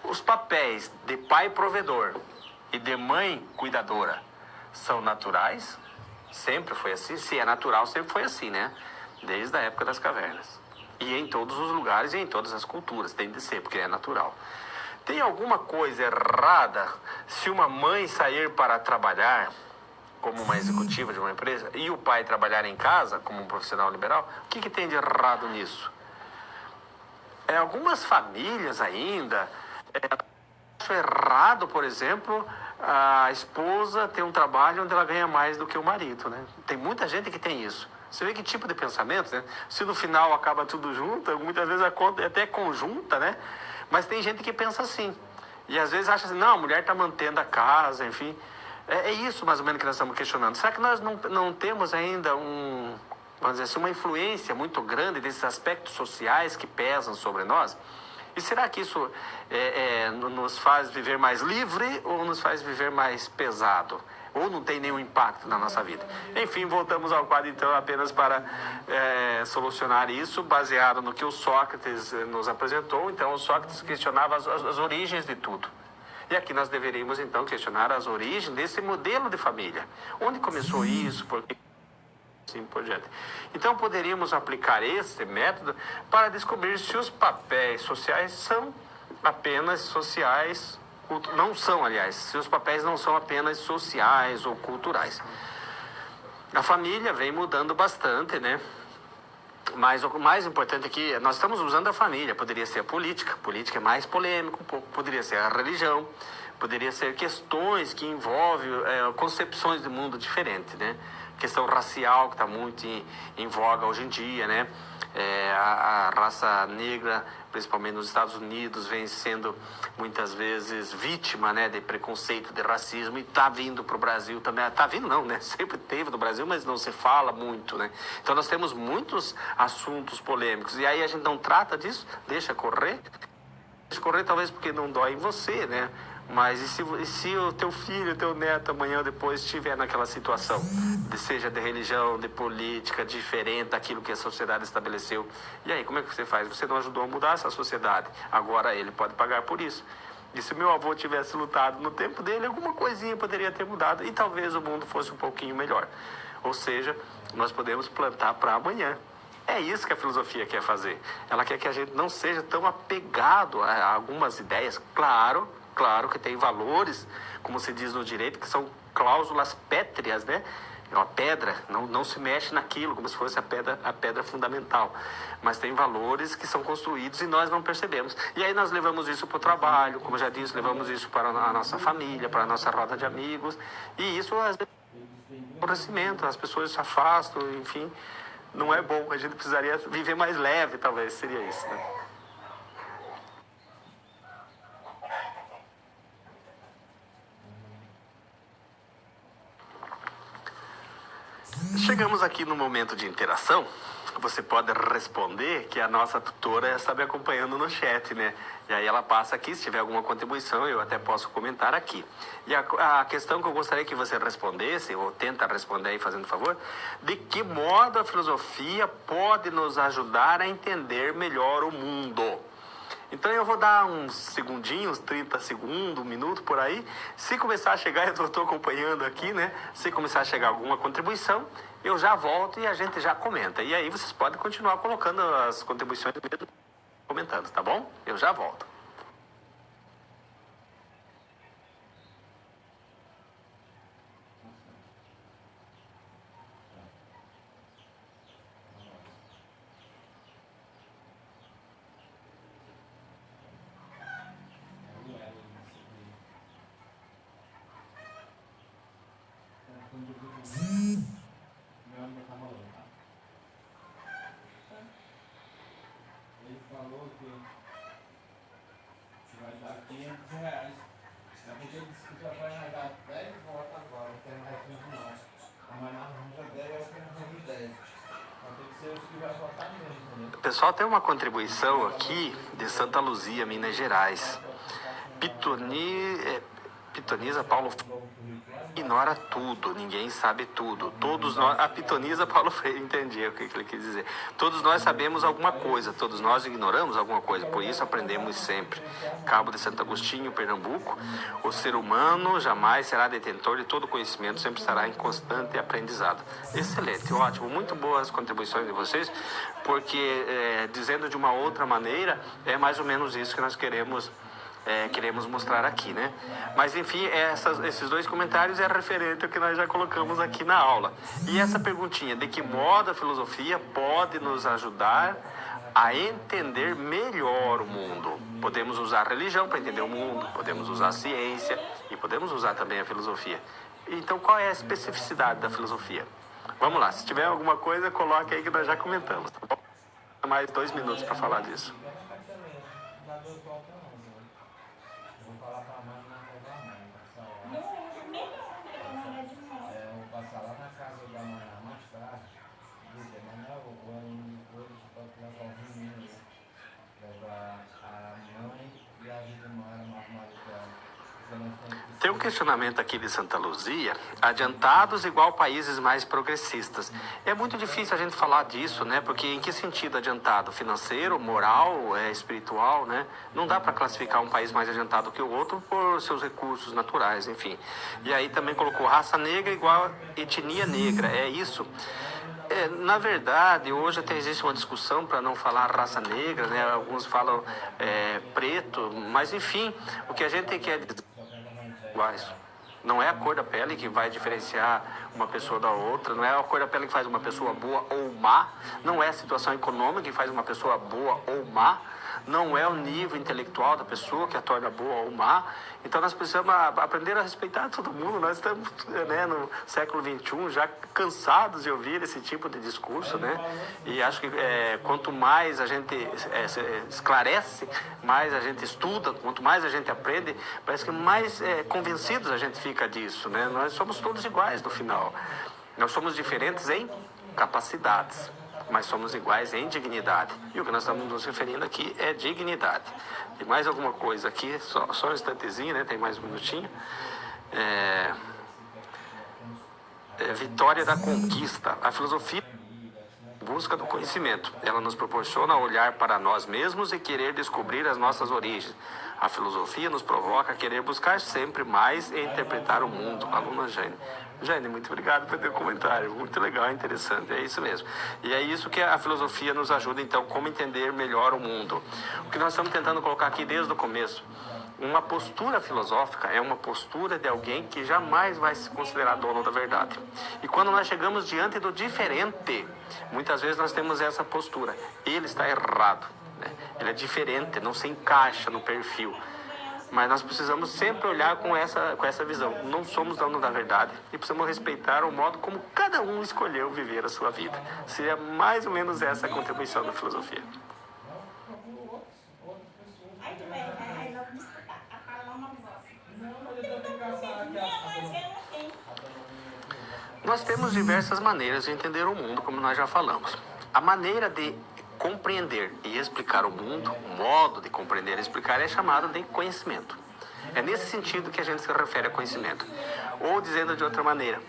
os papéis de pai provedor e de mãe cuidadora são naturais? Sempre foi assim? Se é natural, sempre foi assim, né? Desde a época das cavernas. E em todos os lugares e em todas as culturas, tem de ser, porque é natural. Tem alguma coisa errada se uma mãe sair para trabalhar como uma executiva de uma empresa e o pai trabalhar em casa como um profissional liberal? O que tem de errado nisso? Algumas famílias ainda acham errado, por exemplo, a esposa ter um trabalho onde ela ganha mais do que o marido, né? Tem muita gente que tem isso. Você vê que tipo de pensamento, né? Se no final acaba tudo junto, muitas vezes a conta é até conjunta, né? Mas tem gente que pensa assim. E às vezes acha assim, não, a mulher está mantendo a casa, enfim. É isso mais ou menos que nós estamos questionando. Será que nós não temos ainda vamos dizer assim, uma influência muito grande desses aspectos sociais que pesam sobre nós? E será que isso nos faz viver mais livre ou nos faz viver mais pesado? Ou não tem nenhum impacto na nossa vida? Enfim, voltamos ao quadro então apenas para solucionar isso, baseado no que o Sócrates nos apresentou. Então, o Sócrates questionava as origens de tudo. E aqui nós deveríamos então questionar as origens desse modelo de família. Onde começou isso? Por que? Assim por diante. Então, poderíamos aplicar esse método para descobrir se os papéis sociais são apenas sociais. Não são, aliás, se os papéis não são apenas sociais ou culturais. A família vem mudando bastante, né? Mas o mais importante aqui, nós estamos usando a família, poderia ser a política é mais polêmico um pouco, poderia ser a religião, poderia ser questões que envolvem concepções do mundo diferentes, né? Questão racial, que está muito em voga hoje em dia, né? A raça negra, principalmente nos Estados Unidos, vem sendo muitas vezes vítima, né, de preconceito, de racismo, e está vindo para o Brasil também. Está vindo não, né? Sempre teve no Brasil, mas não se fala muito, né? Então nós temos muitos assuntos polêmicos, e aí a gente não trata disso, deixa correr talvez porque não dói em você, né? Mas e se o teu filho, teu neto, amanhã ou depois estiver naquela situação, seja de religião, de política, diferente daquilo que a sociedade estabeleceu? E aí, como é que você faz? Você não ajudou a mudar essa sociedade. Agora ele pode pagar por isso. E se meu avô tivesse lutado no tempo dele, alguma coisinha poderia ter mudado e talvez o mundo fosse um pouquinho melhor. Ou seja, nós podemos plantar para amanhã. É isso que a filosofia quer fazer. Ela quer que a gente não seja tão apegado a algumas ideias. Claro, claro que tem valores, como se diz no direito, que são cláusulas pétreas, né? É uma pedra, não se mexe naquilo, como se fosse a pedra fundamental. Mas tem valores que são construídos e nós não percebemos. E aí nós levamos isso para o trabalho, como eu já disse, levamos isso para a nossa família, para a nossa roda de amigos. E isso, às vezes, aborrecimento, as pessoas se afastam, enfim, não é bom. A gente precisaria viver mais leve, talvez, seria isso, né? Chegamos aqui no momento de interação. Você pode responder, que a nossa tutora está me acompanhando no chat, né? E aí ela passa aqui, se tiver alguma contribuição, eu até posso comentar aqui. E a questão que eu gostaria que você respondesse, ou tenta responder aí, fazendo favor, de que modo a filosofia pode nos ajudar a entender melhor o mundo? Então eu vou dar uns segundinhos, 30 segundos, 1 minuto por aí. Se começar a chegar, eu estou acompanhando aqui, né? Se começar a chegar alguma contribuição, eu já volto e a gente já comenta. E aí vocês podem continuar colocando as contribuições mesmo, comentando, tá bom? Eu já volto. Ele falou que vai dar R$ 500. É porque ele disse que já vai arranjar 10 votos agora, não quer mais 15 não. Amanhã arranja 10, eu quero arranjar 10. Então tem que ser os que vai votar mesmo, entendeu? Pessoal, tem uma contribuição aqui de Santa Luzia, Minas Gerais. Pitoniza Paulo ignora tudo, ninguém sabe tudo. Todos nós, a pitoniza Paulo Freire, entendi o que ele quis dizer. Todos nós sabemos alguma coisa, todos nós ignoramos alguma coisa, por isso aprendemos sempre. Cabo de Santo Agostinho, Pernambuco. O ser humano jamais será detentor de todo conhecimento, sempre estará em constante aprendizado. Excelente, ótimo, muito boas contribuições de vocês, porque dizendo de uma outra maneira, é mais ou menos isso que nós queremos mostrar aqui, né? Mas enfim, esses dois comentários é referente ao que nós já colocamos aqui na aula. E essa perguntinha, de que modo a filosofia pode nos ajudar a entender melhor o mundo? Podemos usar a religião para entender o mundo, podemos usar a ciência e podemos usar também a filosofia. Então, qual é a especificidade da filosofia? Vamos lá, se tiver alguma coisa, coloque aí que nós já comentamos, tá bom? Mais 2 minutos para falar disso. Tem um questionamento aqui de Santa Luzia, adiantados igual países mais progressistas. É muito difícil a gente falar disso, né? Porque em que sentido adiantado? Financeiro, moral, espiritual, né? Não dá para classificar um país mais adiantado que o outro por seus recursos naturais, enfim. E aí também colocou raça negra igual etnia negra, é isso? Na verdade, hoje até existe uma discussão para não falar raça negra, né? Alguns falam preto, mas enfim, o que a gente quer dizer iguais. Não é a cor da pele que vai diferenciar uma pessoa da outra, não é a cor da pele que faz uma pessoa boa ou má, não é a situação econômica que faz uma pessoa boa ou má, não é o nível intelectual da pessoa que a torna boa ou má. Então nós precisamos aprender a respeitar todo mundo. Nós estamos, né, no século XXI já cansados de ouvir esse tipo de discurso, né? E acho que quanto mais a gente esclarece, mais a gente estuda, quanto mais a gente aprende, parece que mais convencidos a gente fica disso, né? Nós somos todos iguais no final. Nós somos diferentes em capacidades, mas somos iguais em dignidade. E o que nós estamos nos referindo aqui é dignidade. Tem mais alguma coisa aqui? Só um instantezinho, né? Tem mais um minutinho. Vitória da conquista. A filosofia busca do conhecimento. Ela nos proporciona olhar para nós mesmos e querer descobrir as nossas origens. A filosofia nos provoca a querer buscar sempre mais e interpretar o mundo. Aluna Jane. Jane, muito obrigado pelo teu comentário. Muito legal, interessante. É isso mesmo. E é isso que a filosofia nos ajuda, então, como entender melhor o mundo. O que nós estamos tentando colocar aqui desde o começo. Uma postura filosófica é uma postura de alguém que jamais vai se considerar dono da verdade. E quando nós chegamos diante do diferente, muitas vezes nós temos essa postura. Ele está errado, né? Ele é diferente, não se encaixa no perfil. Mas nós precisamos sempre olhar com essa visão. Não somos donos da verdade e precisamos respeitar o modo como cada um escolheu viver a sua vida. Seria mais ou menos essa a contribuição da filosofia. Nós temos diversas maneiras de entender o mundo, como nós já falamos. A maneira de compreender e explicar o mundo, o modo de compreender e explicar é chamado de conhecimento. É nesse sentido que a gente se refere a conhecimento. Ou dizendo de outra maneira,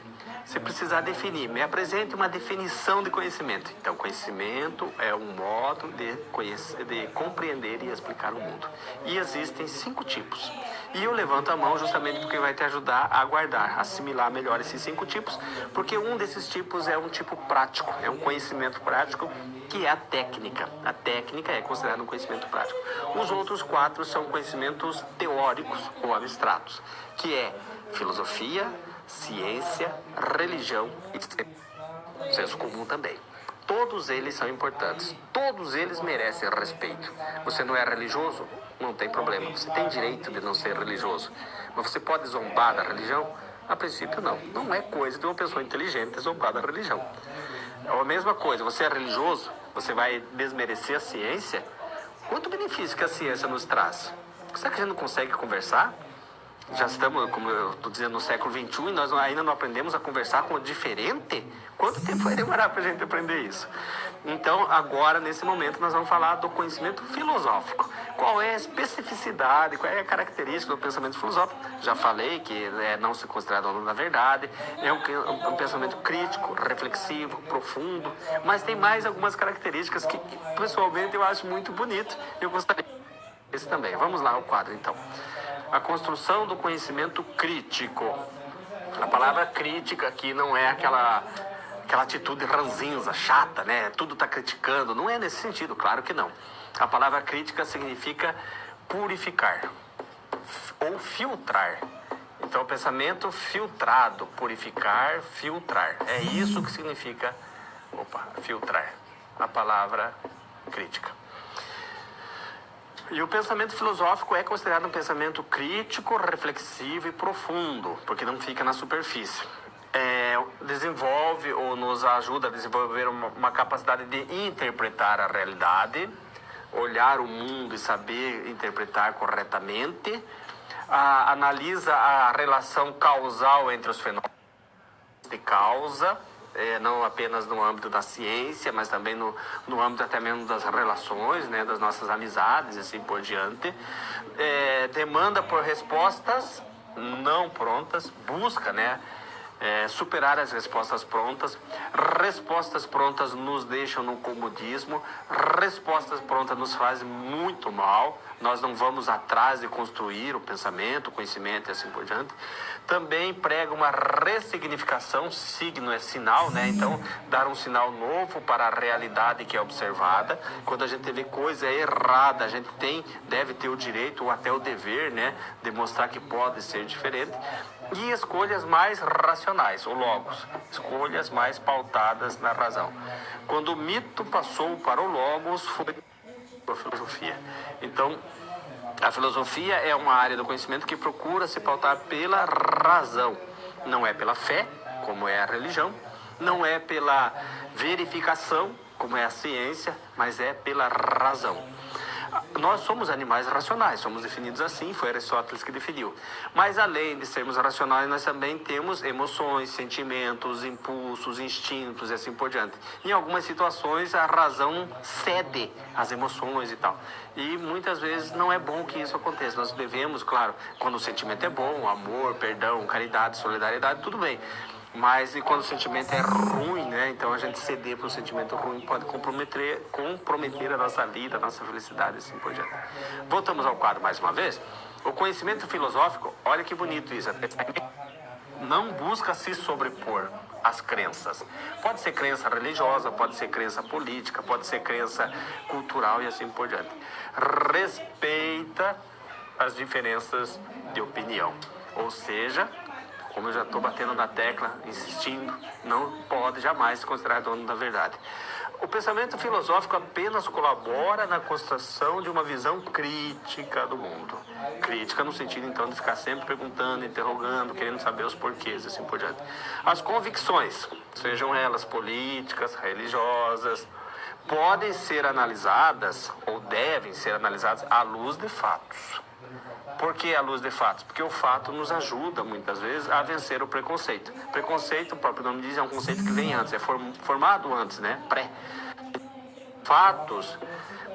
se precisar definir, me apresente uma definição de conhecimento. Então, conhecimento é um modo de compreender e explicar o mundo. E existem 5 tipos. E eu levanto a mão justamente porque vai te ajudar a guardar, assimilar melhor esses 5 tipos, porque um desses tipos é um tipo prático, é um conhecimento prático, que é a técnica. A técnica é considerada um conhecimento prático. Os outros 4 são conhecimentos teóricos ou abstratos, que é filosofia, ciência, religião e senso comum também. Todos eles são importantes, todos eles merecem respeito. Você não é religioso? Não tem problema, você tem direito de não ser religioso. Mas você pode zombar da religião? A princípio não. Não é coisa de uma pessoa inteligente zombar da religião. É a mesma coisa, você é religioso? Você vai desmerecer a ciência? Quanto benefício que a ciência nos traz? Será que a gente não consegue conversar? Já estamos, como eu estou dizendo, no século XXI e nós ainda não aprendemos a conversar com o diferente? Quanto tempo vai demorar para a gente aprender isso? Então, agora, nesse momento, nós vamos falar do conhecimento filosófico. Qual é a especificidade, qual é a característica do pensamento filosófico? Já falei que é não se considerar dono da verdade, é um pensamento crítico, reflexivo, profundo, mas tem mais algumas características que, pessoalmente, eu acho muito bonito. Eu gostaria esse também. Vamos lá ao quadro, então. A construção do conhecimento crítico. A palavra crítica aqui não é aquela atitude ranzinza, chata, né? Tudo está criticando. Não é nesse sentido, claro que não. A palavra crítica significa purificar ou filtrar. Então, o pensamento filtrado, purificar, filtrar. É isso que significa, filtrar. A palavra crítica. E o pensamento filosófico é considerado um pensamento crítico, reflexivo e profundo, porque não fica na superfície. Desenvolve ou nos ajuda a desenvolver uma capacidade de interpretar a realidade, olhar o mundo e saber interpretar corretamente, analisa a relação causal entre os fenômenos de causa, não apenas no âmbito da ciência, mas também no âmbito até mesmo das relações, né, das nossas amizades e assim por diante. Demanda por respostas não prontas, busca, né, superar as respostas prontas. Respostas prontas nos deixam no comodismo, respostas prontas nos fazem muito mal. Nós não vamos atrás de construir o pensamento, o conhecimento e assim por diante. Também prega uma ressignificação, signo é sinal, né? Então, dar um sinal novo para a realidade que é observada. Quando a gente vê coisa errada, a gente deve ter o direito ou até o dever, né, de mostrar que pode ser diferente. E escolhas mais racionais, o logos, escolhas mais pautadas na razão. Quando o mito passou para o logos, foi a filosofia. Então, a filosofia é uma área do conhecimento que procura se pautar pela razão. Não é pela fé, como é a religião, não é pela verificação, como é a ciência, mas é pela razão. Nós somos animais racionais, somos definidos assim, foi Aristóteles que definiu. Mas além de sermos racionais, nós também temos emoções, sentimentos, impulsos, instintos e assim por diante. Em algumas situações, a razão cede às emoções e tal. E muitas vezes não é bom que isso aconteça. Nós devemos, claro, quando o sentimento é bom, amor, perdão, caridade, solidariedade, tudo bem. Mas e quando o sentimento é ruim, né? Então a gente ceder para um sentimento ruim pode comprometer a nossa vida, a nossa felicidade e assim por diante. Voltamos ao quadro mais uma vez. O conhecimento filosófico, olha que bonito isso. não busca se sobrepor às crenças. Pode ser crença religiosa, pode ser crença política, pode ser crença cultural e assim por diante. Respeita as diferenças de opinião. Ou seja, como eu já estou batendo na tecla, insistindo, não pode jamais se considerar dono da verdade. O pensamento filosófico apenas colabora na construção de uma visão crítica do mundo. Crítica no sentido, então, de ficar sempre perguntando, interrogando, querendo saber os porquês, assim por diante. As convicções, sejam elas políticas, religiosas, podem ser analisadas, ou devem ser analisadas, à luz de fatos. Por que à luz de fatos? Porque o fato nos ajuda, muitas vezes, a vencer o preconceito. Preconceito, o próprio nome diz, é um conceito que vem antes, é formado antes, né? Fatos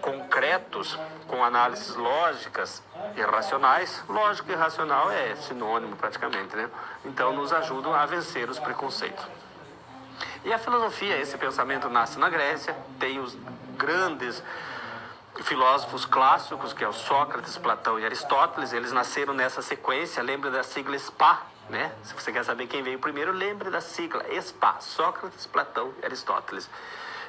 concretos, com análises lógicas e racionais. Lógico e racional é sinônimo praticamente, né? Então, nos ajudam a vencer os preconceitos. E a filosofia, esse pensamento nasce na Grécia, tem os grandes filósofos clássicos, que é o Sócrates, Platão e Aristóteles. Eles nasceram nessa sequência. Lembre da sigla SPA, né? Se você quer saber quem veio primeiro, lembre da sigla SPA, Sócrates, Platão e Aristóteles.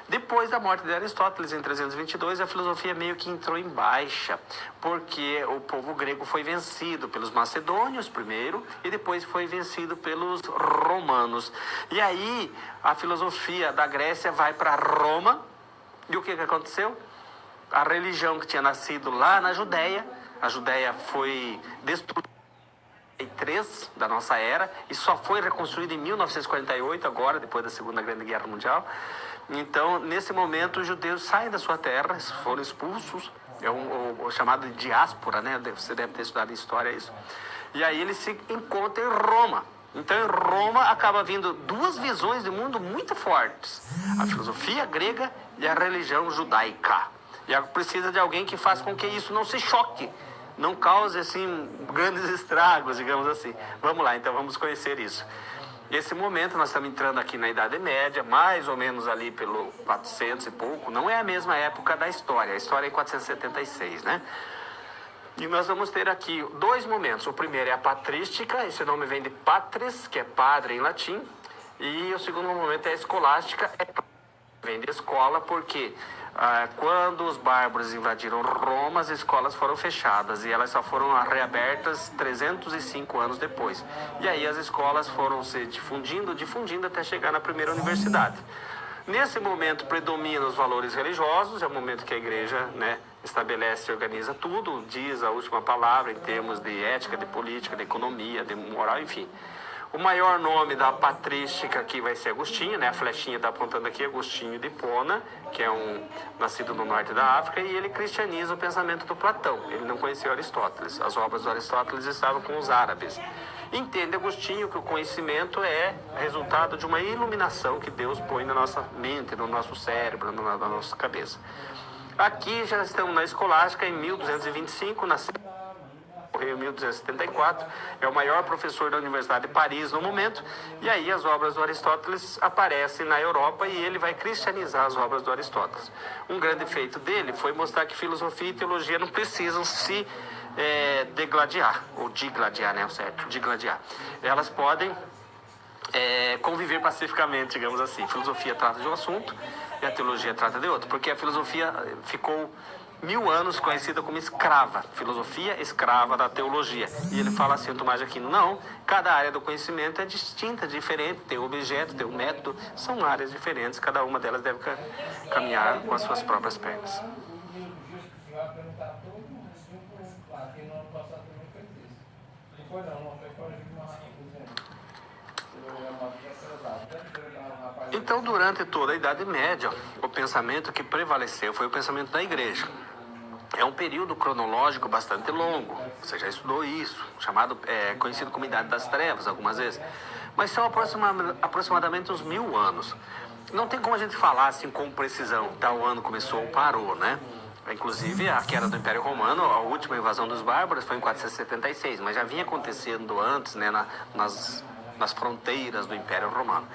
Depois da morte de Aristóteles, em 322, a filosofia meio que entrou em baixa, porque o povo grego foi vencido pelos macedônios primeiro e depois foi vencido pelos romanos. E aí a filosofia da Grécia vai para Roma. E o que aconteceu? A religião que tinha nascido lá na Judéia, a Judéia foi destruída em 3 da nossa era e só foi reconstruída em 1948, agora, depois da Segunda Grande Guerra Mundial. Então, nesse momento, os judeus saem da sua terra, foram expulsos, é o chamado de diáspora, né? Você deve ter estudado em história isso. E aí eles se encontram em Roma. Então, em Roma, acaba vindo duas visões de mundo muito fortes: a filosofia grega e a religião judaica. E precisa de alguém que faça com que isso não se choque, não cause, assim, grandes estragos, digamos assim. Vamos lá, então vamos conhecer isso. Nesse momento, nós estamos entrando aqui na Idade Média, mais ou menos ali pelo 400 e pouco. Não é a mesma época da história. A história é em 476, né? E nós vamos ter aqui 2 momentos. O primeiro é a patrística, esse nome vem de patris, que é padre em latim. E o segundo momento é a escolástica, vem de escola, porque quando os bárbaros invadiram Roma, as escolas foram fechadas e elas só foram reabertas 305 anos depois. E aí as escolas foram se difundindo até chegar na primeira universidade. Nesse momento predominam os valores religiosos, é o momento que a igreja, né, estabelece e organiza tudo, diz a última palavra em termos de ética, de política, de economia, de moral, enfim. O maior nome da patrística aqui vai ser Agostinho, né? A flechinha está apontando aqui, Agostinho de Hipona, que é um nascido no norte da África, e ele cristianiza o pensamento do Platão. Ele não conhecia Aristóteles. As obras do Aristóteles estavam com os árabes. Entende Agostinho que o conhecimento é resultado de uma iluminação que Deus põe na nossa mente, no nosso cérebro, na nossa cabeça. Aqui já estamos na escolástica, em 1225, nasceu em 1274, é o maior professor da Universidade de Paris no momento, e aí as obras do Aristóteles aparecem na Europa e ele vai cristianizar as obras do Aristóteles. Um grande feito dele foi mostrar que filosofia e teologia não precisam se degladiar, ou digladiar, né, o certo, digladiar. Elas podem conviver pacificamente, digamos assim. Filosofia trata de um assunto e a teologia trata de outro, porque a filosofia ficou 1000 anos conhecida como escrava, filosofia escrava da teologia. E ele fala assim, Tomás de Aquino, não, cada área do conhecimento é distinta, diferente, tem um objeto, tem um método, são áreas diferentes, cada uma delas deve caminhar com as suas próprias pernas. Então, durante toda a Idade Média, o pensamento que prevaleceu foi o pensamento da igreja. É um período cronológico bastante longo, você já estudou isso, conhecido como Idade das Trevas algumas vezes, mas são aproximadamente uns 1000 anos. Não tem como a gente falar assim com precisão, tal ano começou ou parou, né? Inclusive, a queda do Império Romano, a última invasão dos bárbaros foi em 476, mas já vinha acontecendo antes, né, nas fronteiras do Império Romano.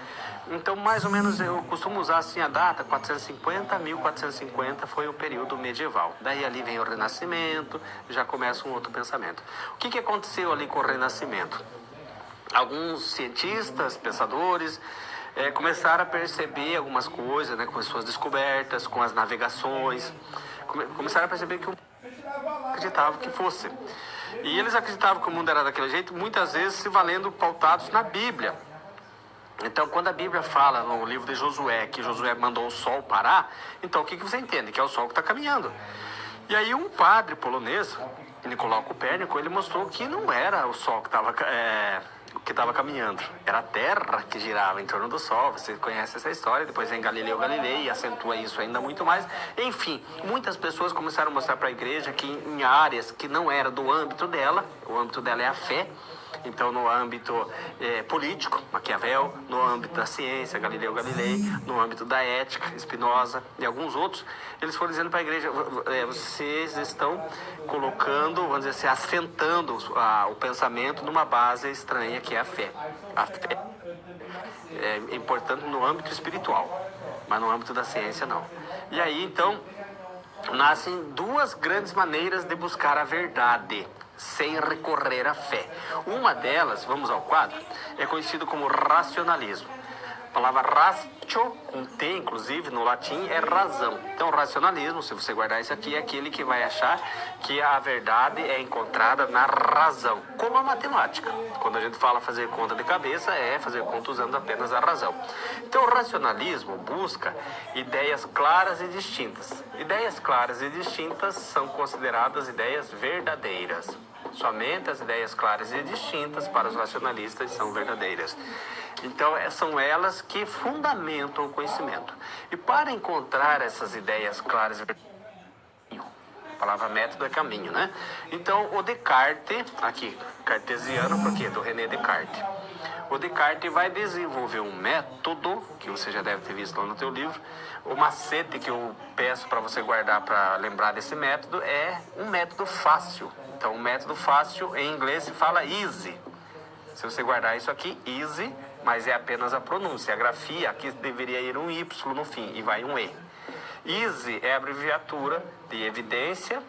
Então, mais ou menos, eu costumo usar assim a data, 450 a 1450 foi o período medieval. Daí ali vem o Renascimento, já começa um outro pensamento. O que aconteceu ali com o Renascimento? alguns cientistas, pensadores, começaram a perceber algumas coisas, né, com as suas descobertas, com as navegações, começaram a perceber que o acreditava que fosse. E eles acreditavam que o mundo era daquele jeito, muitas vezes se valendo pautados na Bíblia. Então, quando a Bíblia fala no livro de Josué, que Josué mandou o sol parar, então o que você entende? Que é o sol que está caminhando. E aí um padre polonês, Nicolau Copérnico, ele mostrou que não era o sol que estava caminhando, era a Terra que girava em torno do Sol. Você conhece essa história, depois vem Galileu Galilei e acentua isso ainda muito mais. Enfim, muitas pessoas começaram a mostrar para a igreja que em áreas que não era do âmbito dela, o âmbito dela é a fé. Então, no âmbito político, Maquiavel, no âmbito da ciência, Galileu Galilei, no âmbito da ética, Spinoza e alguns outros, eles foram dizendo para a igreja, vocês estão colocando, vamos dizer assim, assentando o pensamento numa base estranha que é a fé. A fé é importante no âmbito espiritual, mas no âmbito da ciência não. E aí, então, nascem duas grandes maneiras de buscar a verdade, sem recorrer à fé. Uma delas, vamos ao quadro, é conhecido como racionalismo. A palavra ratio, com T, inclusive, no latim, é razão. Então, racionalismo, se você guardar isso aqui, é aquele que vai achar que a verdade é encontrada na razão, como a matemática. Quando a gente fala fazer conta de cabeça, é fazer conta usando apenas a razão. Então, o racionalismo busca ideias claras e distintas. Ideias claras e distintas são consideradas ideias verdadeiras. Somente as ideias claras e distintas para os racionalistas são verdadeiras. Então, são elas que fundamentam o conhecimento. E para encontrar essas ideias claras e verdadeiras, a palavra método é caminho, né? Então, o Descartes, aqui, cartesiano, por quê? Do René Descartes. O Descartes vai desenvolver um método, que você já deve ter visto lá no teu livro. O macete que eu peço para você guardar para lembrar desse método é um método fácil. Então, o método fácil, em inglês, se fala easy. Se você guardar isso aqui, easy, mas é apenas a pronúncia. A grafia, aqui deveria ir um Y no fim, e vai um E. Easy é a abreviatura de evidência,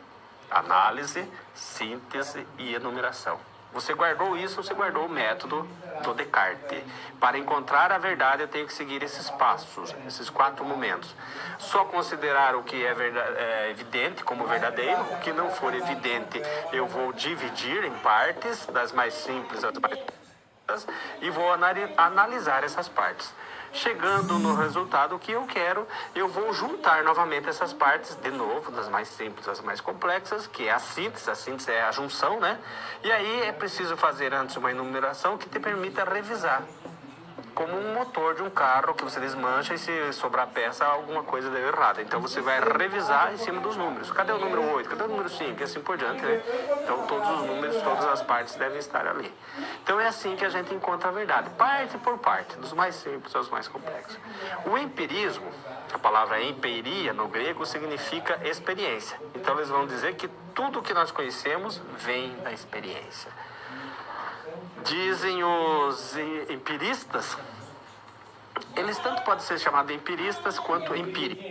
análise, síntese e enumeração. Você guardou isso, você guardou o método do Descartes. Para encontrar a verdade, eu tenho que seguir esses passos, esses 4 momentos. Só considerar o que é evidente como verdadeiro. O que não for evidente, eu vou dividir em partes, das mais simples às mais complexas, e vou analisar essas partes. Chegando no resultado que eu quero, eu vou juntar novamente essas partes, de novo, das mais simples às mais complexas, que é a síntese. A síntese é a junção, né? E aí é preciso fazer antes uma enumeração que te permita revisar. Como um motor de um carro que você desmancha e se sobrar peça, alguma coisa deu errada. Então você vai revisar em cima dos números. Cadê o número 8? Cadê o número 5? E assim por diante, né? Então todos os números, todas as partes devem estar ali. Então é assim que a gente encontra a verdade, parte por parte, dos mais simples aos mais complexos. O empirismo, a palavra empiria no grego, significa experiência. Então eles vão dizer que tudo que nós conhecemos vem da experiência. Dizem os empiristas, eles tanto podem ser chamados de empiristas quanto empíricos.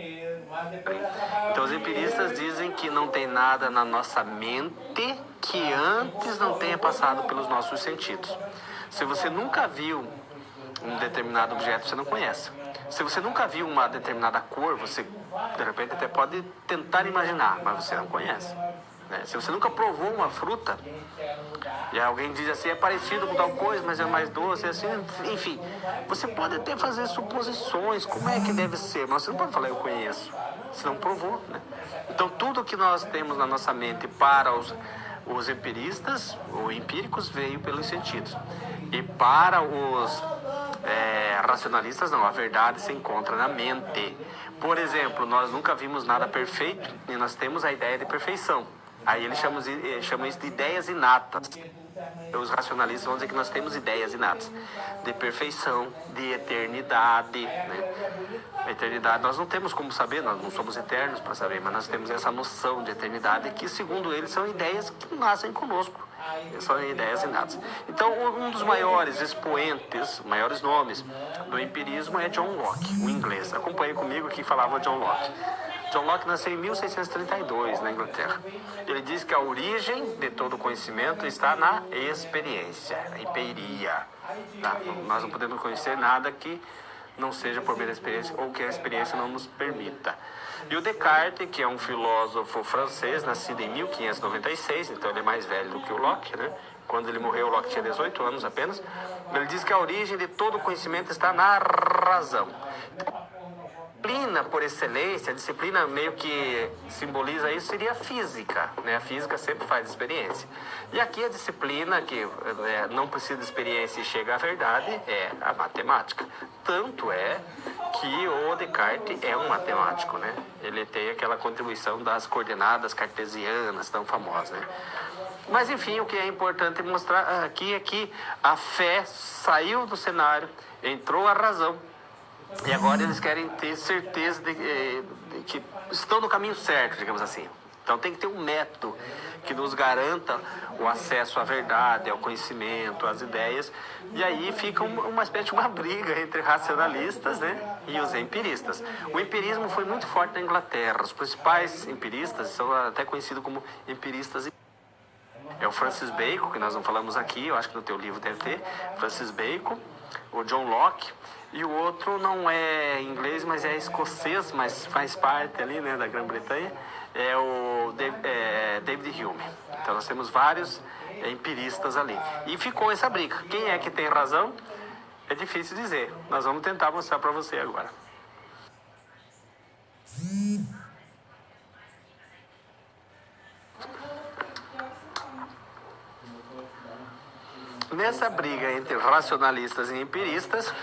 Então os empiristas dizem que não tem nada na nossa mente que antes não tenha passado pelos nossos sentidos. Se você nunca viu um determinado objeto, você não conhece. Se você nunca viu uma determinada cor, você de repente até pode tentar imaginar, mas você não conhece. Se você nunca provou uma fruta e alguém diz assim, é parecido com tal coisa, mas é mais doce, assim, enfim, você pode até fazer suposições, como é que deve ser, mas você não pode falar eu conheço, você não provou, né? Então tudo que nós temos na nossa mente para os empiristas ou empíricos veio pelos sentidos, e para os racionalistas não, a verdade se encontra na mente. Por exemplo, nós nunca vimos nada perfeito e nós temos a ideia de perfeição. Aí eles chamam isso de ideias inatas. Os racionalistas vão dizer que nós temos ideias inatas de perfeição, de eternidade, né? A eternidade nós não temos como saber, nós não somos eternos para saber, mas nós temos essa noção de eternidade que, segundo eles, são ideias que nascem conosco. São ideias inatas. Então, um dos maiores expoentes, maiores nomes do empirismo é John Locke, o inglês. Acompanhe comigo que falava John Locke. John Locke nasceu em 1632, na Inglaterra. Ele diz que a origem de todo conhecimento está na experiência, na empiria. Tá? Nós não podemos conhecer nada que não seja por meio da experiência ou que a experiência não nos permita. E o Descartes, que é um filósofo francês, nascido em 1596, então ele é mais velho do que o Locke, né? Quando ele morreu, o Locke tinha 18 anos apenas. Ele diz que a origem de todo conhecimento está na razão. A disciplina por excelência, a disciplina meio que simboliza isso, seria a física, né? A física sempre faz experiência. E aqui a disciplina que não precisa de experiência e chega à verdade é a matemática. Tanto é que o Descartes é um matemático, né? Ele tem aquela contribuição das coordenadas cartesianas tão famosas, né? Mas enfim, o que é importante mostrar aqui é que a fé saiu do cenário, entrou a razão. E agora eles querem ter certeza de que estão no caminho certo, digamos assim. Então tem que ter um método que nos garanta o acesso à verdade, ao conhecimento, às ideias. E aí fica uma espécie de uma briga entre racionalistas, né, e os empiristas. O empirismo foi muito forte na Inglaterra. Os principais empiristas são até conhecidos como empiristas. É o Francis Bacon, que nós não falamos aqui, eu acho que no teu livro deve ter. Francis Bacon, o John Locke. E o outro não é inglês, mas é escocês, mas faz parte ali, né, da Grã-Bretanha, é o David Hume. Então nós temos vários empiristas ali. E ficou essa briga. Quem é que tem razão? É difícil dizer. Nós vamos tentar mostrar para você agora. Nessa briga entre racionalistas e empiristas,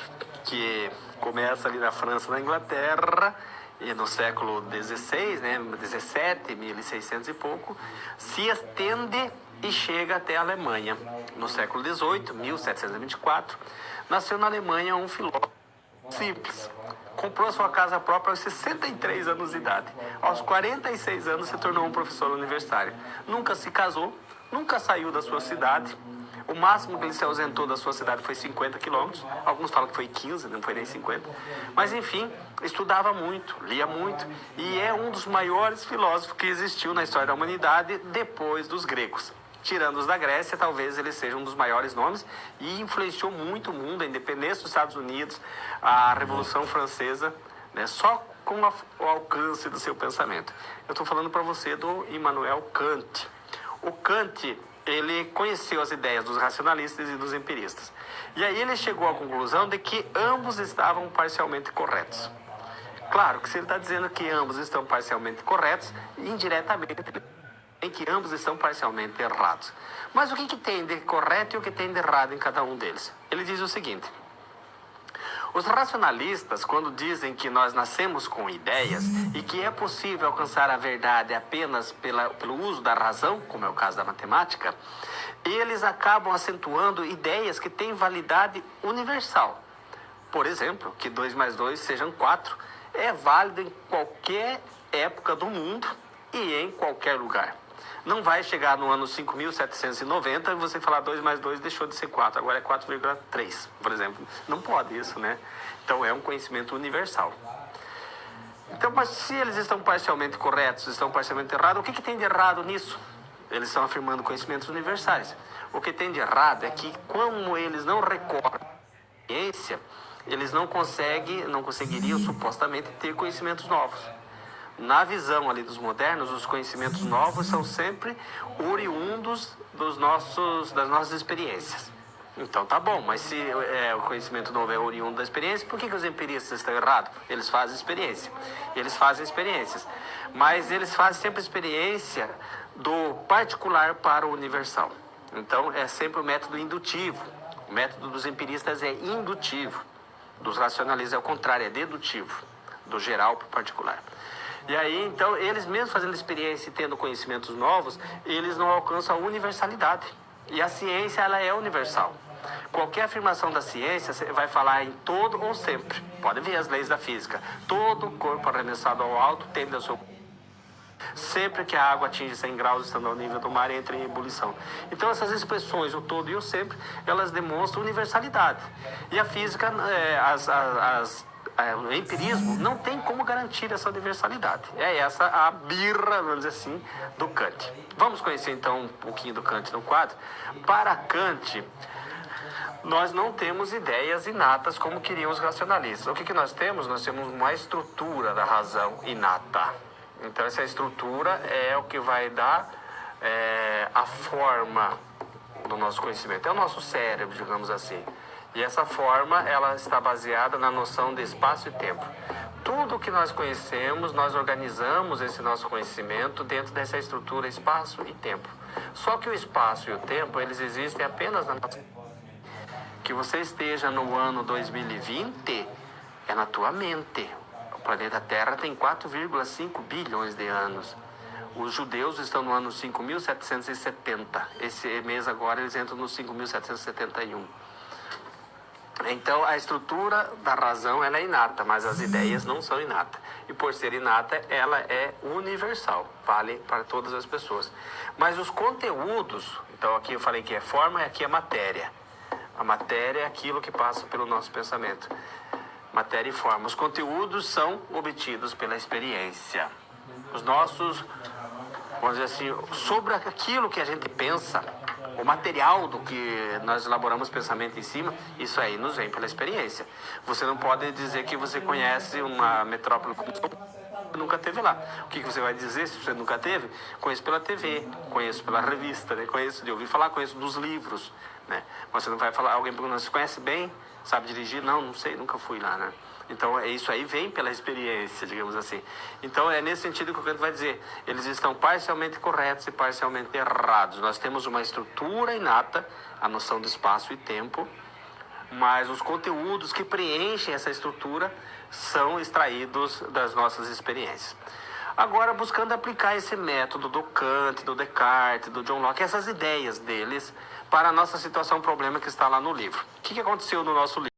que começa ali na França e na Inglaterra, e no século XVI, né, 17, 1600 e pouco, se estende e chega até a Alemanha. No século XVIII, 1724, nasceu na Alemanha um filósofo simples. Comprou sua casa própria aos 63 anos de idade. Aos 46 anos se tornou um professor universitário. Nunca se casou, nunca saiu da sua cidade. O máximo que ele se ausentou da sua cidade foi 50 quilômetros. Alguns falam que foi 15, não foi nem 50. Mas, enfim, estudava muito, lia muito. E é um dos maiores filósofos que existiu na história da humanidade depois dos gregos. Tirando os da Grécia, talvez ele seja um dos maiores nomes. E influenciou muito o mundo, a independência dos Estados Unidos, a Revolução Francesa, né, só com o alcance do seu pensamento. Eu estou falando para você do Immanuel Kant. O Kant, ele conheceu as ideias dos racionalistas e dos empiristas. E aí ele chegou à conclusão de que ambos estavam parcialmente corretos. Claro que se ele está dizendo que ambos estão parcialmente corretos, indiretamente em que ambos estão parcialmente errados. Mas o que tem de correto e o que tem de errado em cada um deles? Ele diz o seguinte: os racionalistas, quando dizem que nós nascemos com ideias e que é possível alcançar a verdade apenas pelo uso da razão, como é o caso da matemática, eles acabam acentuando ideias que têm validade universal. Por exemplo, que 2 mais 2 sejam 4, é válido em qualquer época do mundo e em qualquer lugar. Não vai chegar no ano 5.790 e você falar 2 mais 2 deixou de ser 4, agora é 4,3, por exemplo. Não pode isso, né? Então é um conhecimento universal. Então, mas se eles estão parcialmente corretos, estão parcialmente errados, o que tem de errado nisso? Eles estão afirmando conhecimentos universais. O que tem de errado é que, como eles não recorrem à ciência, eles não conseguiriam supostamente ter conhecimentos novos. Na visão ali dos modernos, os conhecimentos novos são sempre oriundos das nossas experiências. Então tá bom, mas se o conhecimento novo é oriundo da experiência, por que os empiristas estão errados? Eles fazem experiência. Eles fazem experiências. Mas eles fazem sempre experiência do particular para o universal. Então é sempre o método indutivo. O método dos empiristas é indutivo. Dos racionalistas é o contrário, é dedutivo. Do geral para o particular. E aí, então, eles mesmo fazendo experiência e tendo conhecimentos novos, eles não alcançam a universalidade. E a ciência, ela é universal. Qualquer afirmação da ciência vai falar em todo ou sempre. Pode ver as leis da física. Todo corpo arremessado ao alto tende ao seu... Sempre que a água atinge 100 graus, estando ao nível do mar, entra em ebulição. Então, essas expressões, o todo e o sempre, elas demonstram universalidade. E a física, o empirismo não tem como garantir essa universalidade. É essa a birra, vamos dizer assim, do Kant. Vamos conhecer então um pouquinho do Kant no quadro. Para Kant, nós não temos ideias inatas como queriam os racionalistas. O que nós temos? Nós temos uma estrutura da razão inata. Então essa estrutura é o que vai dar a forma do nosso conhecimento. É o nosso cérebro, digamos assim. E essa forma, ela está baseada na noção de espaço e tempo. Tudo que nós conhecemos, nós organizamos esse nosso conhecimento dentro dessa estrutura espaço e tempo. Só que o espaço e o tempo, eles existem apenas na nossa... Que você esteja no ano 2020 é na tua mente. O planeta Terra tem 4,5 bilhões de anos. Os judeus estão no ano 5.770. Esse mês agora eles entram no 5.771. Então, a estrutura da razão ela é inata, mas as ideias não são inatas. E por ser inata, ela é universal, vale para todas as pessoas. Mas os conteúdos, então aqui eu falei que é forma e aqui é matéria. A matéria é aquilo que passa pelo nosso pensamento. Matéria e forma. Os conteúdos são obtidos pela experiência. Os nossos, vamos dizer assim, sobre aquilo que a gente pensa, o material do que nós elaboramos pensamento em cima, isso aí nos vem pela experiência. Você não pode dizer que você conhece uma metrópole como São Paulo, nunca teve lá. O que você vai dizer se você nunca teve? Conheço pela TV, conheço pela revista, né? Conheço de ouvir falar, conheço dos livros, né? Mas você não vai falar, alguém pergunta, você conhece bem? Sabe dirigir? Não, não sei, nunca fui lá, né? Então, isso aí vem pela experiência, digamos assim. Então, é nesse sentido que o Kant vai dizer, eles estão parcialmente corretos e parcialmente errados. Nós temos uma estrutura inata, a noção de espaço e tempo, mas os conteúdos que preenchem essa estrutura são extraídos das nossas experiências. Agora, buscando aplicar esse método do Kant, do Descartes, do John Locke, essas ideias deles, para a nossa situação, problema que está lá no livro. O que aconteceu no nosso livro?